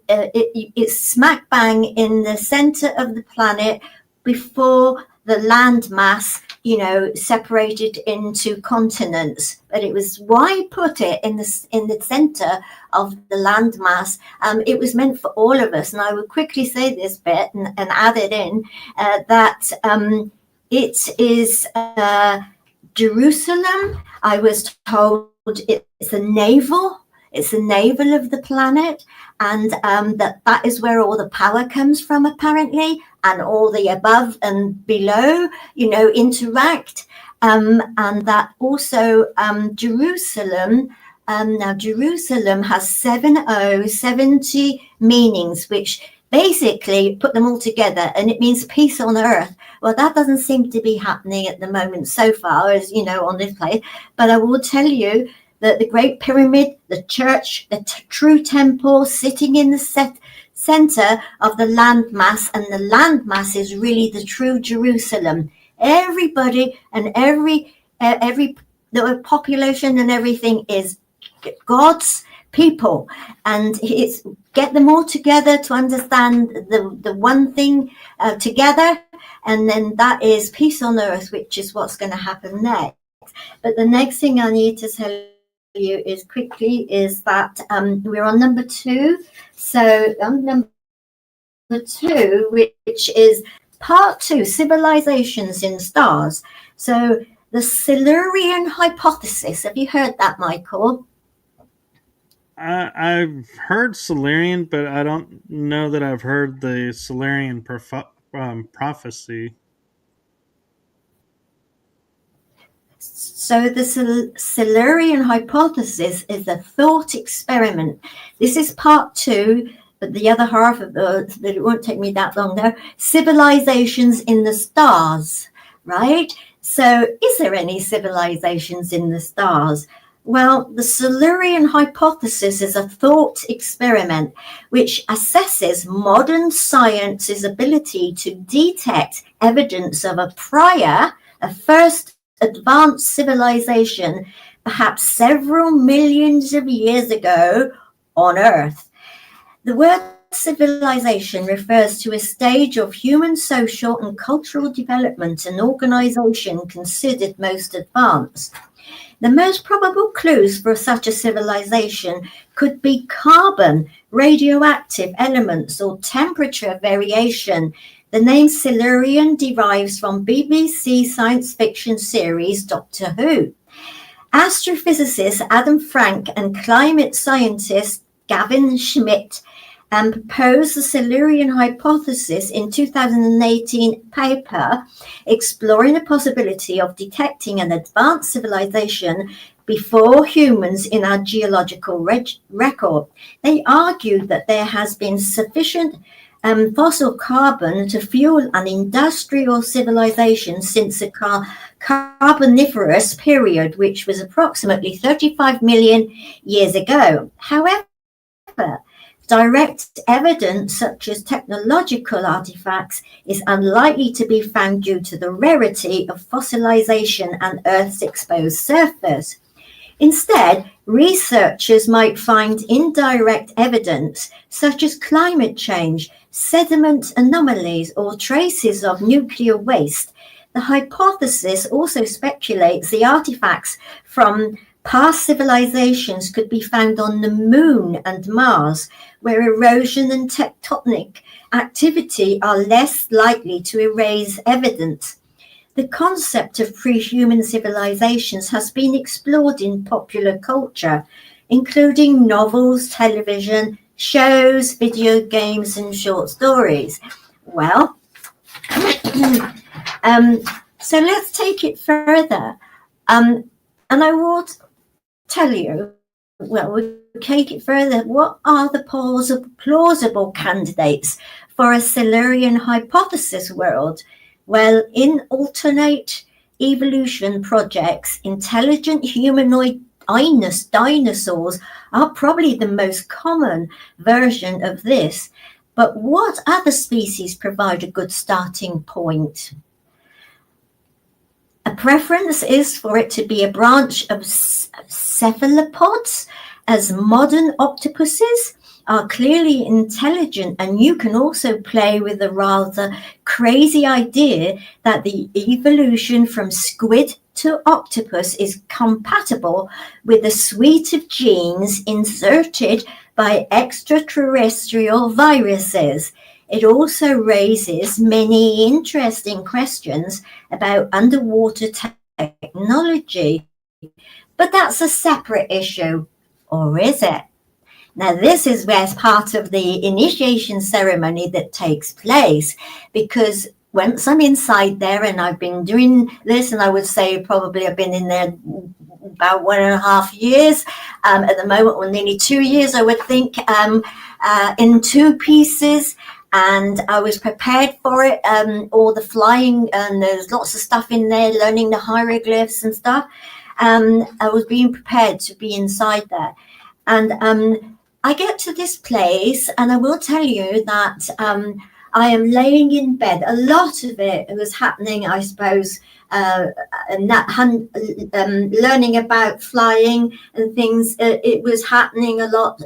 it's smack bang in the center of the planet before the landmass, separated into continents. But it was why put it in the center of the landmass. It was meant for all of us. And I will quickly say this bit and add it in, that it is Jerusalem. I was told it's the navel. It's the navel of the planet, and that is where all the power comes from, apparently, and all the above and below, interact. And that also Jerusalem. Now, Jerusalem has 70 meanings, which basically put them all together, and it means peace on earth. Well, that doesn't seem to be happening at the moment so far, as on this place. But I will tell you that the Great Pyramid, the church, the true temple, sitting in the center of the landmass, and the landmass is really the true Jerusalem. Everybody and every the population and everything is God's people, and it's get them all together to understand the one thing together, and then that is peace on earth, which is what's going to happen next. But the next thing I need to tell you is that we're on number 2. So on number 2, which is part 2, civilizations in stars. So the Silurian hypothesis. Have you heard that, Michael? I've heard Silurian, but I don't know that I've heard the Silurian prophecy. So the Silurian hypothesis is a thought experiment. This is part 2, but the other half of it won't take me that long now. Civilizations in the stars, right? So is there any civilizations in the stars? Well, the Silurian hypothesis is a thought experiment which assesses modern science's ability to detect evidence of a first advanced civilization, perhaps several millions of years ago on Earth. The word civilization refers to a stage of human social and cultural development and organization considered most advanced. The most probable clues for such a civilization could be carbon, radioactive elements, or temperature variation. The name Silurian derives from BBC science fiction series Doctor Who. Astrophysicist Adam Frank and climate scientist Gavin Schmidt proposed the Silurian hypothesis in 2018 paper exploring the possibility of detecting an advanced civilization before humans in our geological record. They argued that there has been sufficient fossil carbon to fuel an industrial civilization since the Carboniferous period, which was approximately 35 million years ago. However, direct evidence such as technological artifacts is unlikely to be found due to the rarity of fossilization and Earth's exposed surface. Instead, researchers might find indirect evidence such as climate change, sediment anomalies, or traces of nuclear waste. The hypothesis also speculates the artifacts from past civilizations could be found on the Moon and Mars, where erosion and tectonic activity are less likely to erase evidence. The concept of pre-human civilizations has been explored in popular culture, including novels, television, shows, video games, and short stories. Well, so let's take it further. And I will tell you, well, we'll take it further. What are the plausible candidates for a Silurian hypothesis world? Well, in alternate evolution projects, intelligent humanoid dinosaurs are probably the most common version of this. But what other species provide a good starting point? A preference is for it to be a branch of cephalopods, as modern octopuses are clearly intelligent, and you can also play with the rather crazy idea that the evolution from squid to octopus is compatible with a suite of genes inserted by extraterrestrial viruses. It also raises many interesting questions about underwater technology. But that's a separate issue, or is it? Now, this is where part of the initiation ceremony that takes place, because once I'm inside there, and I've been doing this, and I would say probably I've been in there about 1.5 years at the moment, or nearly 2 years, I would think, in 2 pieces. And I was prepared for it, all the flying, and there's lots of stuff in there, learning the hieroglyphs and stuff. I was being prepared to be inside there. And I get to this place, and I will tell you that I am laying in bed. A lot of it was happening, I suppose, learning about flying and things. It was happening a lot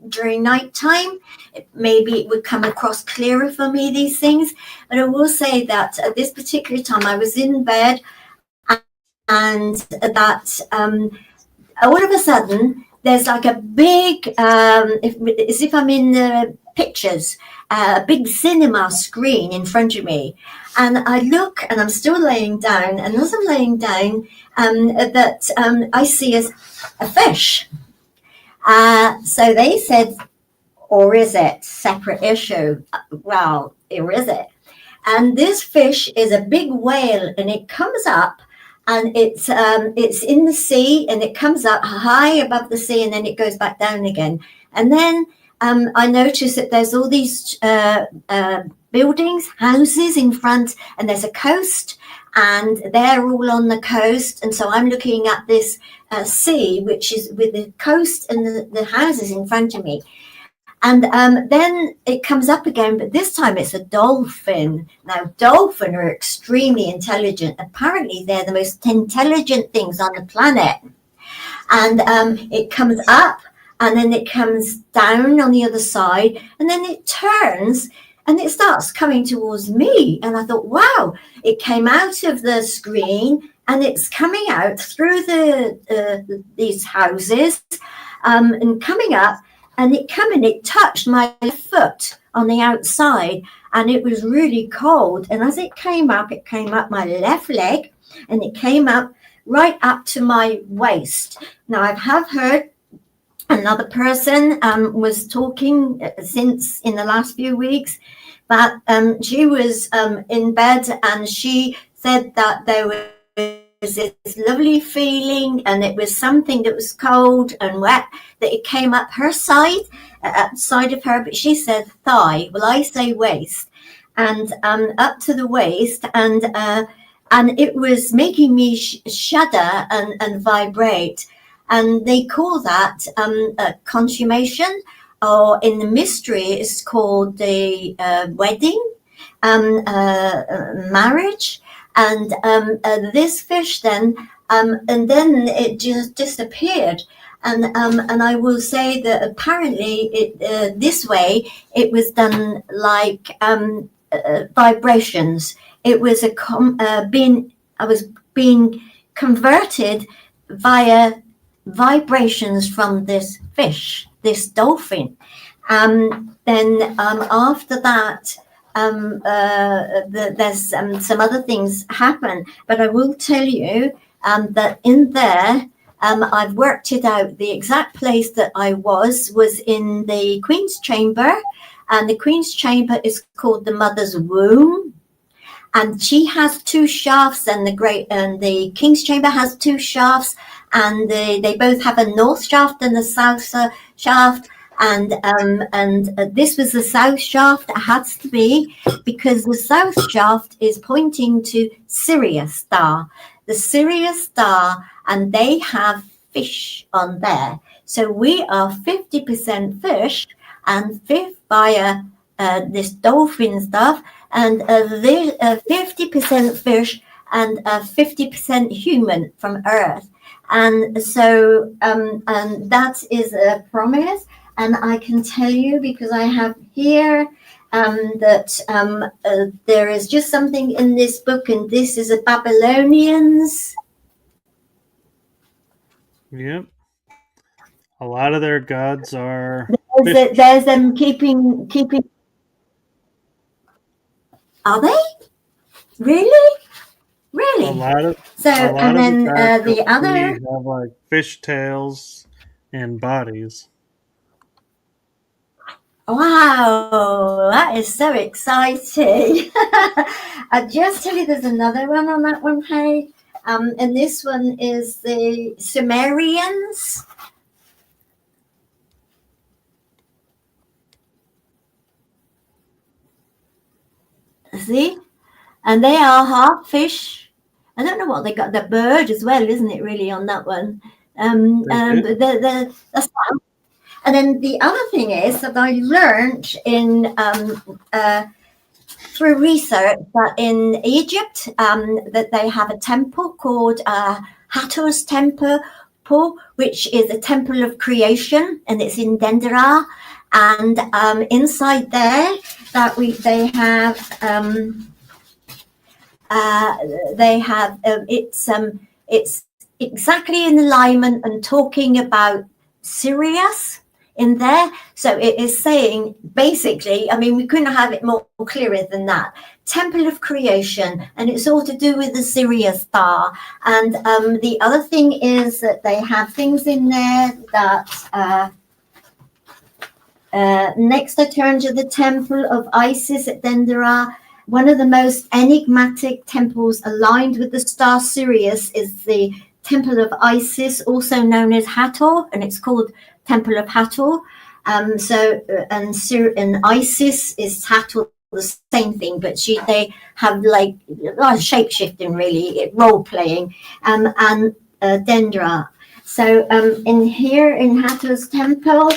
during night time. Maybe it would come across clearer for me, these things. But I will say that at this particular time, I was in bed, and that all of a sudden, there's like a big, as if I'm in the pictures, a big cinema screen in front of me. And I look, and I'm still laying down. And as I'm laying down, I see a fish. So they said, or is it separate issue? Well, or is it? And this fish is a big whale, and it comes up. And it's in the sea, and it comes up high above the sea, and then it goes back down again. And then I noticed that there's all these buildings, houses in front, and there's a coast, and they're all on the coast. And so I'm looking at this sea, which is with the coast and the houses in front of me. And then it comes up again, but this time it's a dolphin. Now, dolphins are extremely intelligent. Apparently, they're the most intelligent things on the planet. And it comes up, and then it comes down on the other side, and then it turns, and it starts coming towards me. And I thought, wow, it came out of the screen, and it's coming out through these houses and coming up. And it touched my foot on the outside, and it was really cold. And as it came up my left leg, and it came up right up to my waist. Now, I have heard another person was talking since in the last few weeks that she was in bed, and she said that there was this lovely feeling, and it was something that was cold and wet, that it came up her side of her, but she said thigh. Well, I say waist, and up to the waist, and it was making me shudder and vibrate. And they call that a consummation, or in the mystery it's called the wedding, marriage. And this fish then, and then it just disappeared. And I will say that apparently this way it was done like vibrations. It was I was being converted via vibrations from this fish, this dolphin. Then after that, there's some other things happen, but I will tell you that in there, I've worked it out. The exact place that I was in the Queen's Chamber, and the Queen's Chamber is called the Mother's Womb, and she has 2 shafts, and the King's Chamber has 2 shafts, and they both have a north shaft and a south shaft. And this was the south shaft. It has to be, because the south shaft is pointing to Sirius star, the Sirius star, and they have fish on there. So we are 50% fish and via this dolphin stuff, and 50% fish and 50% human from Earth. And so and that is a promise. And I can tell you, because I have here that there is just something in this book, and this is a Babylonians. Yep. A lot of their gods are. There's them keeping. Are they really? A Really? lot of So, a and lot of the then guys you'll the see other. have like fish tails and bodies. Wow, that is so exciting. I just tell you, there's another one on that one page. And this one is the Sumerians. See? And they are half fish. I don't know what they got. The bird as well, isn't it, really, on that one? They do. That's that. And then the other thing is that I learned in through research that in Egypt that they have a temple called Hattor's Temple, which is a temple of creation, and it's in Dendera. And inside there, it's exactly in alignment and talking about Sirius in there. So it is saying, basically, I mean, we couldn't have it more clearer than that. Temple of creation, and it's all to do with the Sirius star. And the other thing is that they have things in there that next I turn to the temple of Isis at Dendera. One of the most enigmatic temples aligned with the star Sirius is the Temple of Isis, also known as Hathor, and it's called Temple of Hathor. And Isis is Hathor, the same thing, but they have like shape shifting, really, role playing, and Dendera. So in here in Hathor's temple,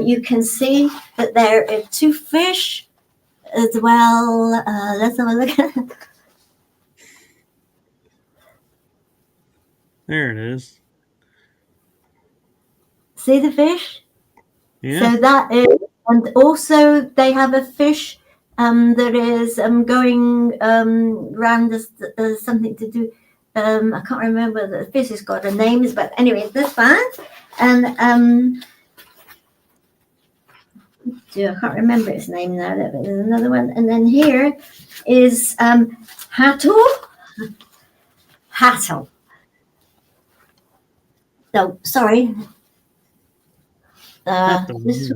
you can see that there are two fish as well. Let's have a look at it. There it is. See the fish? Yeah. So that is, and also they have a fish that is going around something to do. I can't remember the fish has got a name, but anyway, that's fine. And I can't remember its name now. There's another one, and then here is Hathor. No, sorry. This.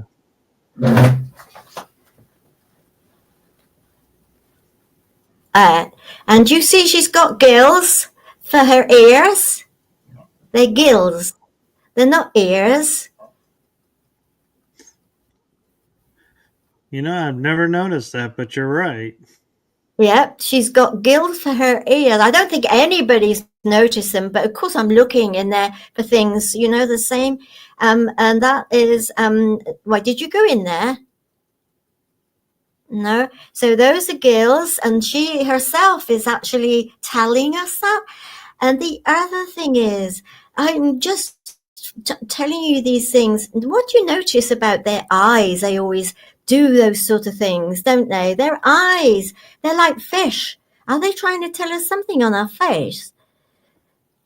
And you see she's got gills for her ears. They're gills. They're not ears. You know, I've never noticed that, but you're right. Yep, she's got gills for her ears. I don't think anybody's noticed them, but of course I'm looking in there for things, the same. And that is, why did you go in there? No. So those are gills, and she herself is actually telling us that. And the other thing is, I'm just telling you these things. What do you notice about their eyes? They always do those sort of things, don't they? Their eyes, they're like fish. Are they trying to tell us something on our face?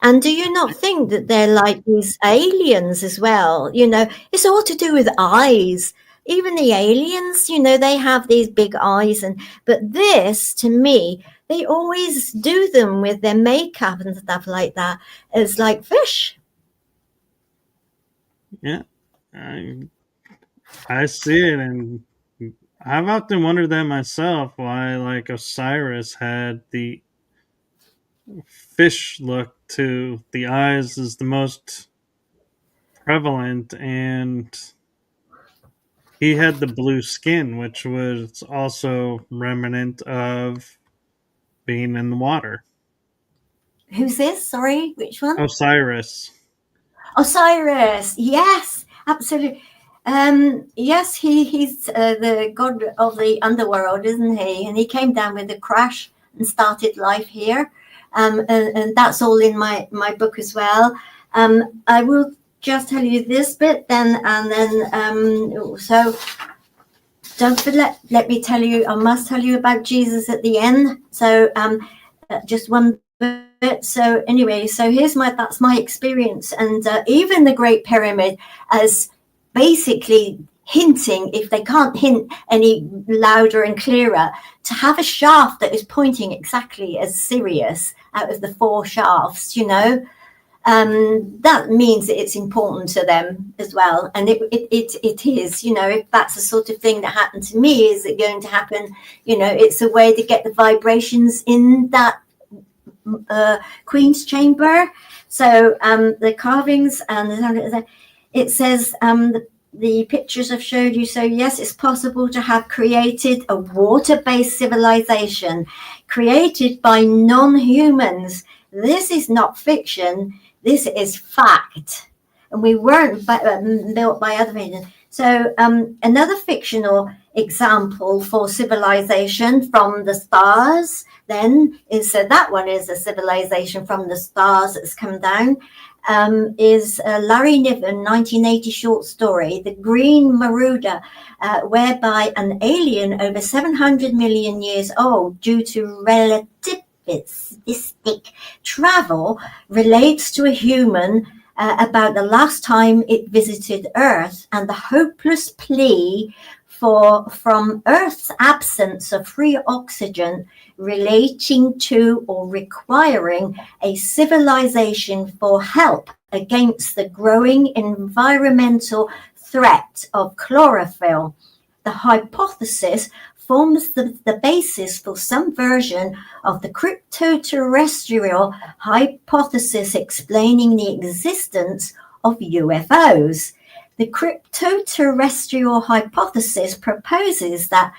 And do you not think that they're like these aliens as well? It's all to do with eyes. Even the aliens, they have these big eyes. But this, to me, they always do them with their makeup and stuff like that. It's like fish. Yeah. I see it, and I've often wondered that myself, why like Osiris had the fish look to the eyes is the most prevalent, and he had the blue skin, which was also remnant of being in the water. Who's this? Sorry, which one? Osiris. Yes, absolutely. Yes, he's the god of the underworld, isn't he? And he came down with a crash and started life here. And that's all in my book as well. I will just tell you this bit then, and then so don't let me tell you. I must tell you about Jesus at the end. So just one bit. So anyway, so that's my experience, and even the Great Pyramid as basically hinting, if they can't hint any louder and clearer, to have a shaft that is pointing exactly as Sirius out of the 4 shafts, you know, that means that it's important to them as well. And it is, you know, if that's the sort of thing that happened to me, is it going to happen? You know, it's a way to get the vibrations in that Queen's chamber. So the carvings and it says the pictures I've showed you. So yes, it's possible to have created a water-based civilization created by non-humans. This is not fiction. This is fact. And we weren't built by other regions. So another fictional example for civilization from the stars then is, so that one is a civilization from the stars that's come down, is Larry Niven 1980 short story, The Green Marauder, whereby an alien over 700 million years old, due to relativistic travel, relates to a human about the last time it visited Earth and the hopeless plea from Earth's absence of free oxygen, relating to or requiring a civilization for help against the growing environmental threat of chlorophyll. The hypothesis forms the basis for some version of the crypto-terrestrial hypothesis explaining the existence of UFOs. The crypto-terrestrial hypothesis proposes that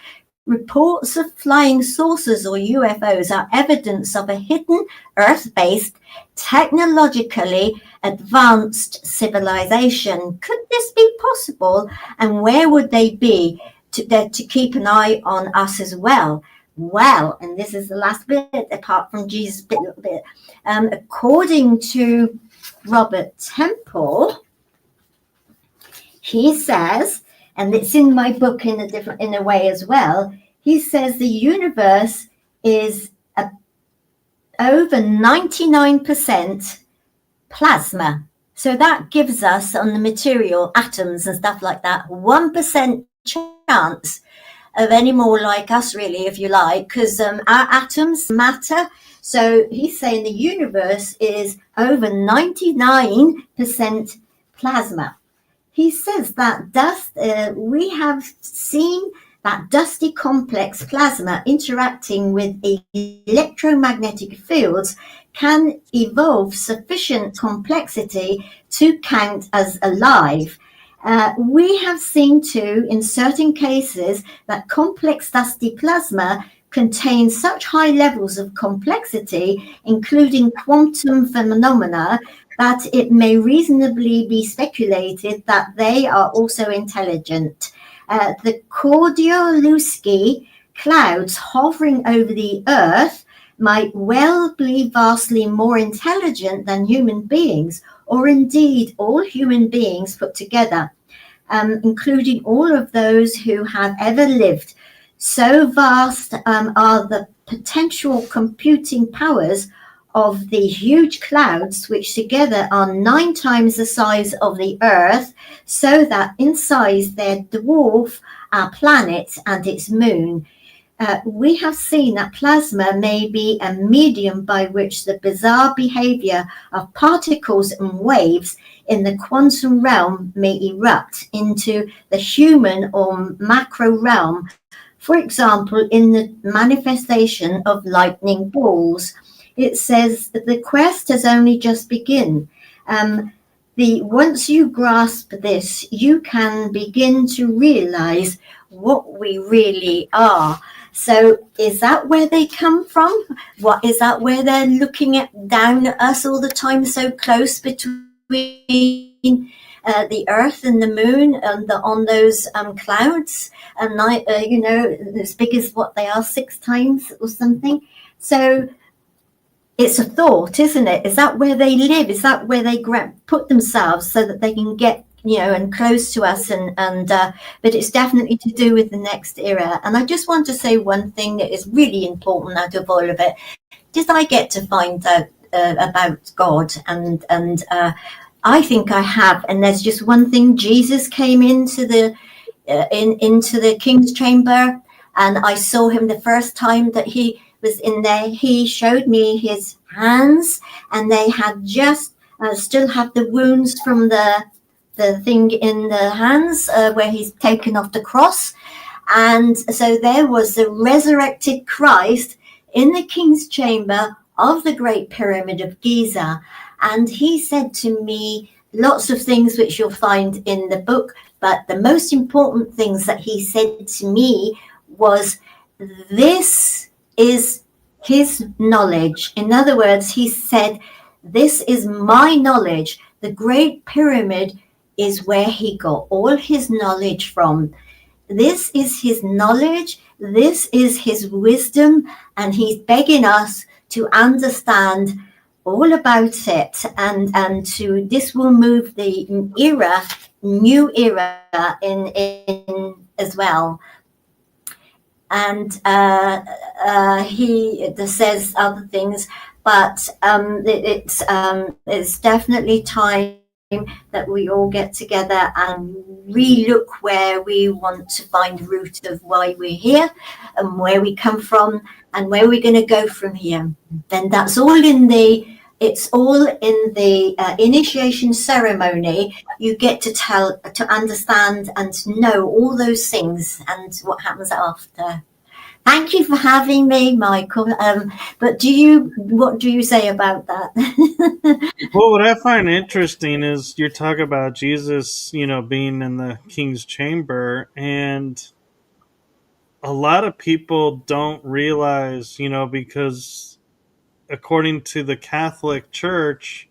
reports of flying saucers or UFOs are evidence of a hidden Earth-based, technologically advanced civilization. Could this be possible? And where would they be to keep an eye on us as well? Well, and this is the last bit, apart from Jesus' little bit. According to Robert Temple, he says, and it's in my book in a way as well, he says the universe is over 99% plasma. So that gives us, on the material, atoms and stuff like that, 1% chance of any more like us, really, if you like, because our atoms matter. So he's saying the universe is over 99% plasma. He says that dust, we have seen that dusty complex plasma interacting with electromagnetic fields can evolve sufficient complexity to count as alive. We have seen too, in certain cases, that complex dusty plasma contains such high levels of complexity, including quantum phenomena, that it may reasonably be speculated that they are also intelligent. The Kordylewski clouds hovering over the Earth might well be vastly more intelligent than human beings, or indeed all human beings put together, including all of those who have ever lived. So vast are the potential computing powers of the huge clouds, which together are 9 times the size of the Earth, so that in size they dwarf our planet and its moon. We have seen that plasma may be a medium by which the bizarre behavior of particles and waves in the quantum realm may erupt into the human or macro realm, for example, in the manifestation of lightning balls. It says that the quest has only just begun. Once you grasp this, you can begin to realize what we really are. So is that where they come from? What is that where they're looking down at us all the time, so close between the Earth and the Moon and on those clouds, and as big as what they are, 6 times or something? So it's a thought, isn't it? Is that where they live? Is that where they put themselves so that they can get, and close to us? But it's definitely to do with the next era. And I just want to say one thing that is really important out of all of it. Did I get to find out about God? And I think I have. And there's just one thing. Jesus came into into the king's chamber, and I saw him the first time that he was in there. He showed me his hands, and they had just still have the wounds from the thing in the hands where he's taken off the cross. And so there was the resurrected Christ in the king's chamber of the Great Pyramid of Giza. And he said to me lots of things which you'll find in the book, but the most important things that he said to me was, this is his knowledge. In other words, he said, this is my knowledge. The Great Pyramid is where he got all his knowledge from. This is his knowledge. This is his wisdom. And he's begging us to understand all about it. And to this will move the new era in as well. And he says other things, but it's definitely time that we all get together and re-look where we want to find the root of why we're here and where we come from and where we're going to go from here. And that's all it's all in the initiation ceremony. You get to understand and to know all those things and what happens after. Thank you for having me, Michael. But what do you say about that? Well, what I find interesting is you're talking about Jesus, being in the king's chamber, and a lot of people don't realize, because according to the Catholic Church,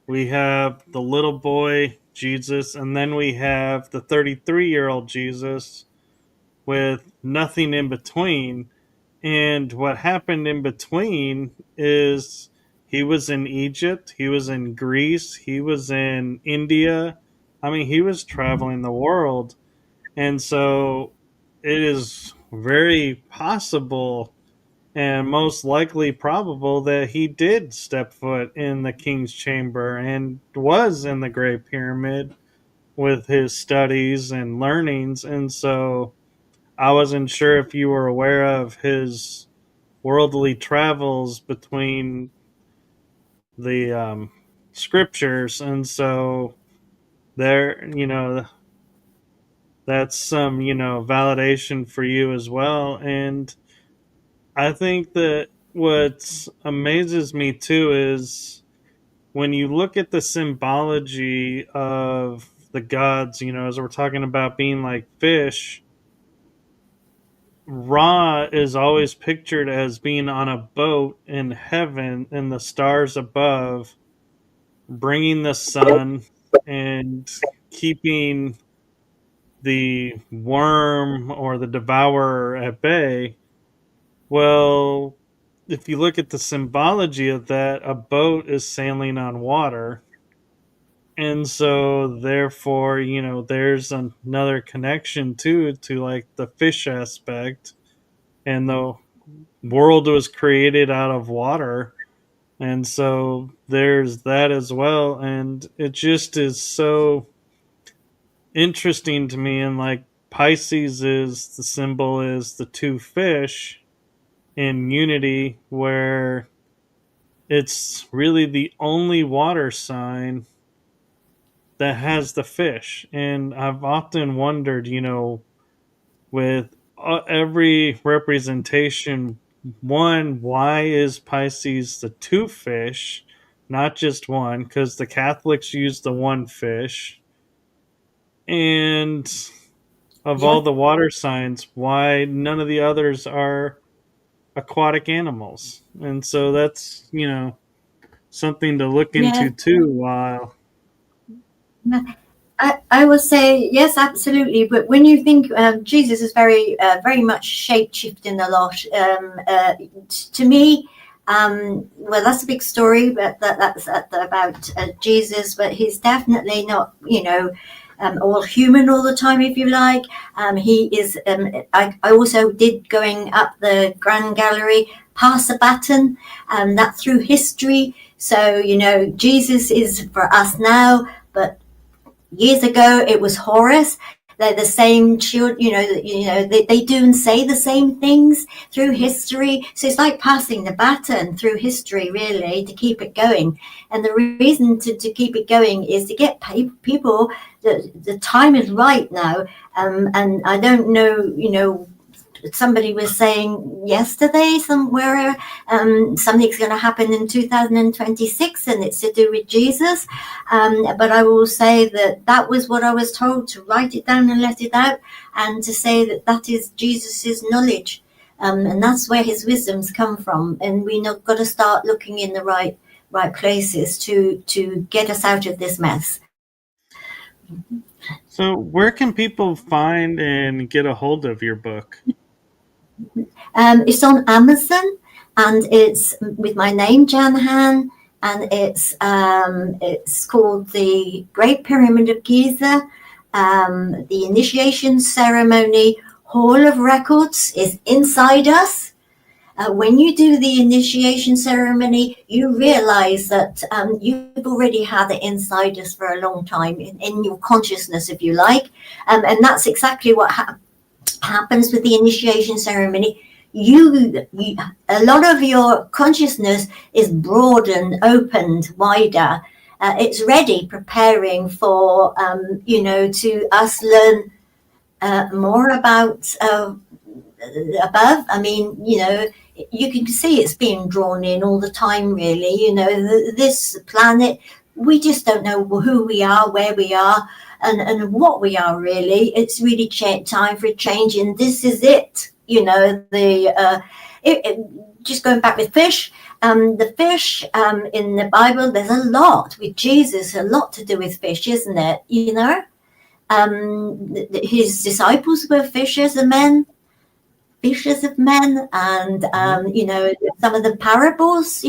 we have the little boy Jesus, and then we have the 33-year-old Jesus with nothing in between. And what happened in between is he was in Egypt, he was in Greece, he was in India. I mean, he was traveling the world. And so it is very possible and most likely probable that he did step foot in the king's chamber and was in the Great Pyramid with his studies and learnings. And so I wasn't sure if you were aware of his worldly travels between the scriptures. And so there, that's some, validation for you as well. And I think that what amazes me too is when you look at the symbology of the gods, as we're talking about being like fish, Ra is always pictured as being on a boat in heaven and the stars above, bringing the sun and keeping the worm or the devourer at bay. Well, if you look at the symbology of that, a boat is sailing on water. And so therefore, there's another connection to like the fish aspect, and the world was created out of water. And so there's that as well. And it just is so interesting to me. And like Pisces is the symbol is the two fish in unity, where it's really the only water sign that has the fish. And I've often wondered, with every representation, one, why is Pisces the two fish, not just one? Because the Catholics use the one fish. And of all the water signs, why none of the others are aquatic animals? And so that's, something to look into too. While I would say yes, absolutely. But when you think Jesus is very much shape-shifting a lot, to me, well, that's a big story, but that's about Jesus. But he's definitely not, all human all the time, if you like. He is. I also did going up the Grand Gallery, pass the baton, that through history. So Jesus is for us now, but years ago it was Horus. they're the same children, they do and say the same things through history. So it's like passing the baton through history, really, to keep it going. And the reason to keep it going is to get people, the time is right now. And I don't know, somebody was saying yesterday somewhere, something's going to happen in 2026 and it's to do with Jesus. But I will say that was what I was told, to write it down and let it out, and to say that is Jesus's knowledge. And that's where his wisdoms come from. And we have got to start looking in the right places to get us out of this mess. So where can people find and get a hold of your book? It's on Amazon, and it's with my name, Jan Hann, and it's called The Great Pyramid of Giza. The initiation ceremony Hall of Records is inside us. When you do the initiation ceremony, you realize that you've already had it inside us for a long time, in your consciousness, if you like. And that's exactly what happens with the initiation ceremony. A lot of your consciousness is broadened, opened, wider. It's ready, preparing for, to us learn more about above. I mean, you can see it's being drawn in all the time, really. This planet, we just don't know who we are, where we are, and what we are, really. It's really time for a change, and this is it. Just going back with fish, the fish in the Bible, there's a lot with Jesus, a lot to do with fish, isn't it? His disciples were fishers of men, and some of the parables,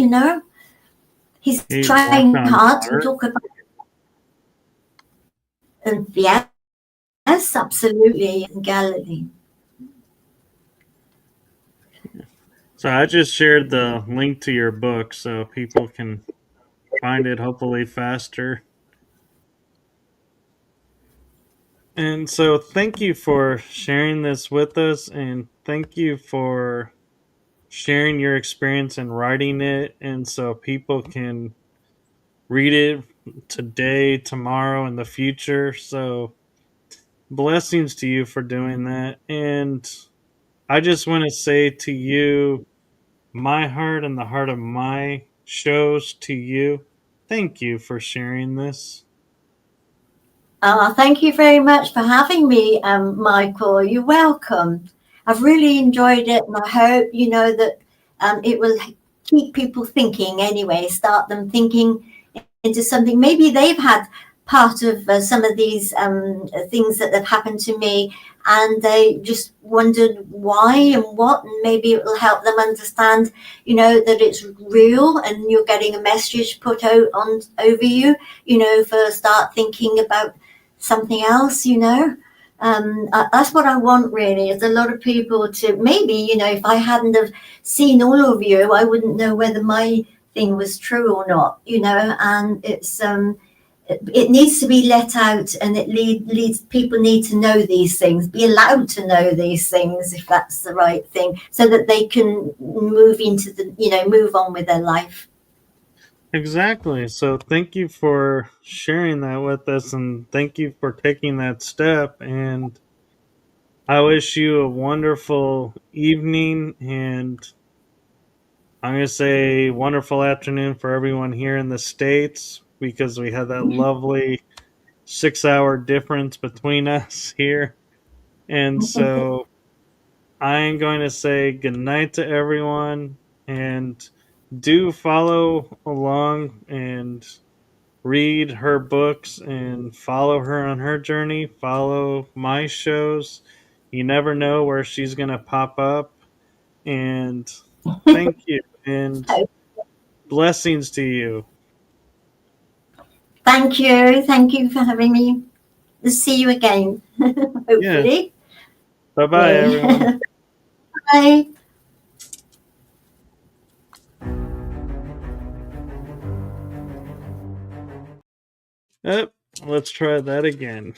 he's trying hard to talk about. And yes, absolutely, in Galilee. So I just shared the link to your book so people can find it hopefully faster. And so thank you for sharing this with us, and thank you for sharing your experience in writing it, and so people can read it today, tomorrow, in the future. So blessings to you for doing that. And I just want to say to you, my heart and the heart of my shows to you, thank you for sharing this. Thank you very much for having me, Michael. You're welcome. I've really enjoyed it, and I hope that it will keep people thinking anyway, start them thinking into something. Maybe they've had part of some of these things that have happened to me, and they just wondered why and what, and maybe it will help them understand, that it's real, and you're getting a message put out over you, for start thinking about something else. That's what I want, really, is a lot of people to maybe, if I hadn't have seen all of you, I wouldn't know whether my thing was true or not, and it's it needs to be let out, and it leads people need to know these things, be allowed to know these things, if that's the right thing, so that they can move into move on with their life. Exactly. So thank you for sharing that with us, and thank you for taking that step. And I wish you a wonderful evening, and I'm going to say wonderful afternoon for everyone here in the States, because we have that lovely 6-hour difference between us here. And so I'm going to say good night to everyone, and do follow along and read her books and follow her on her journey. Follow my shows. You never know where she's going to pop up. And thank you, and blessings to you. Thank you for having me. See you again, hopefully. Yeah. Bye-bye, everyone. Bye. Let's try that again.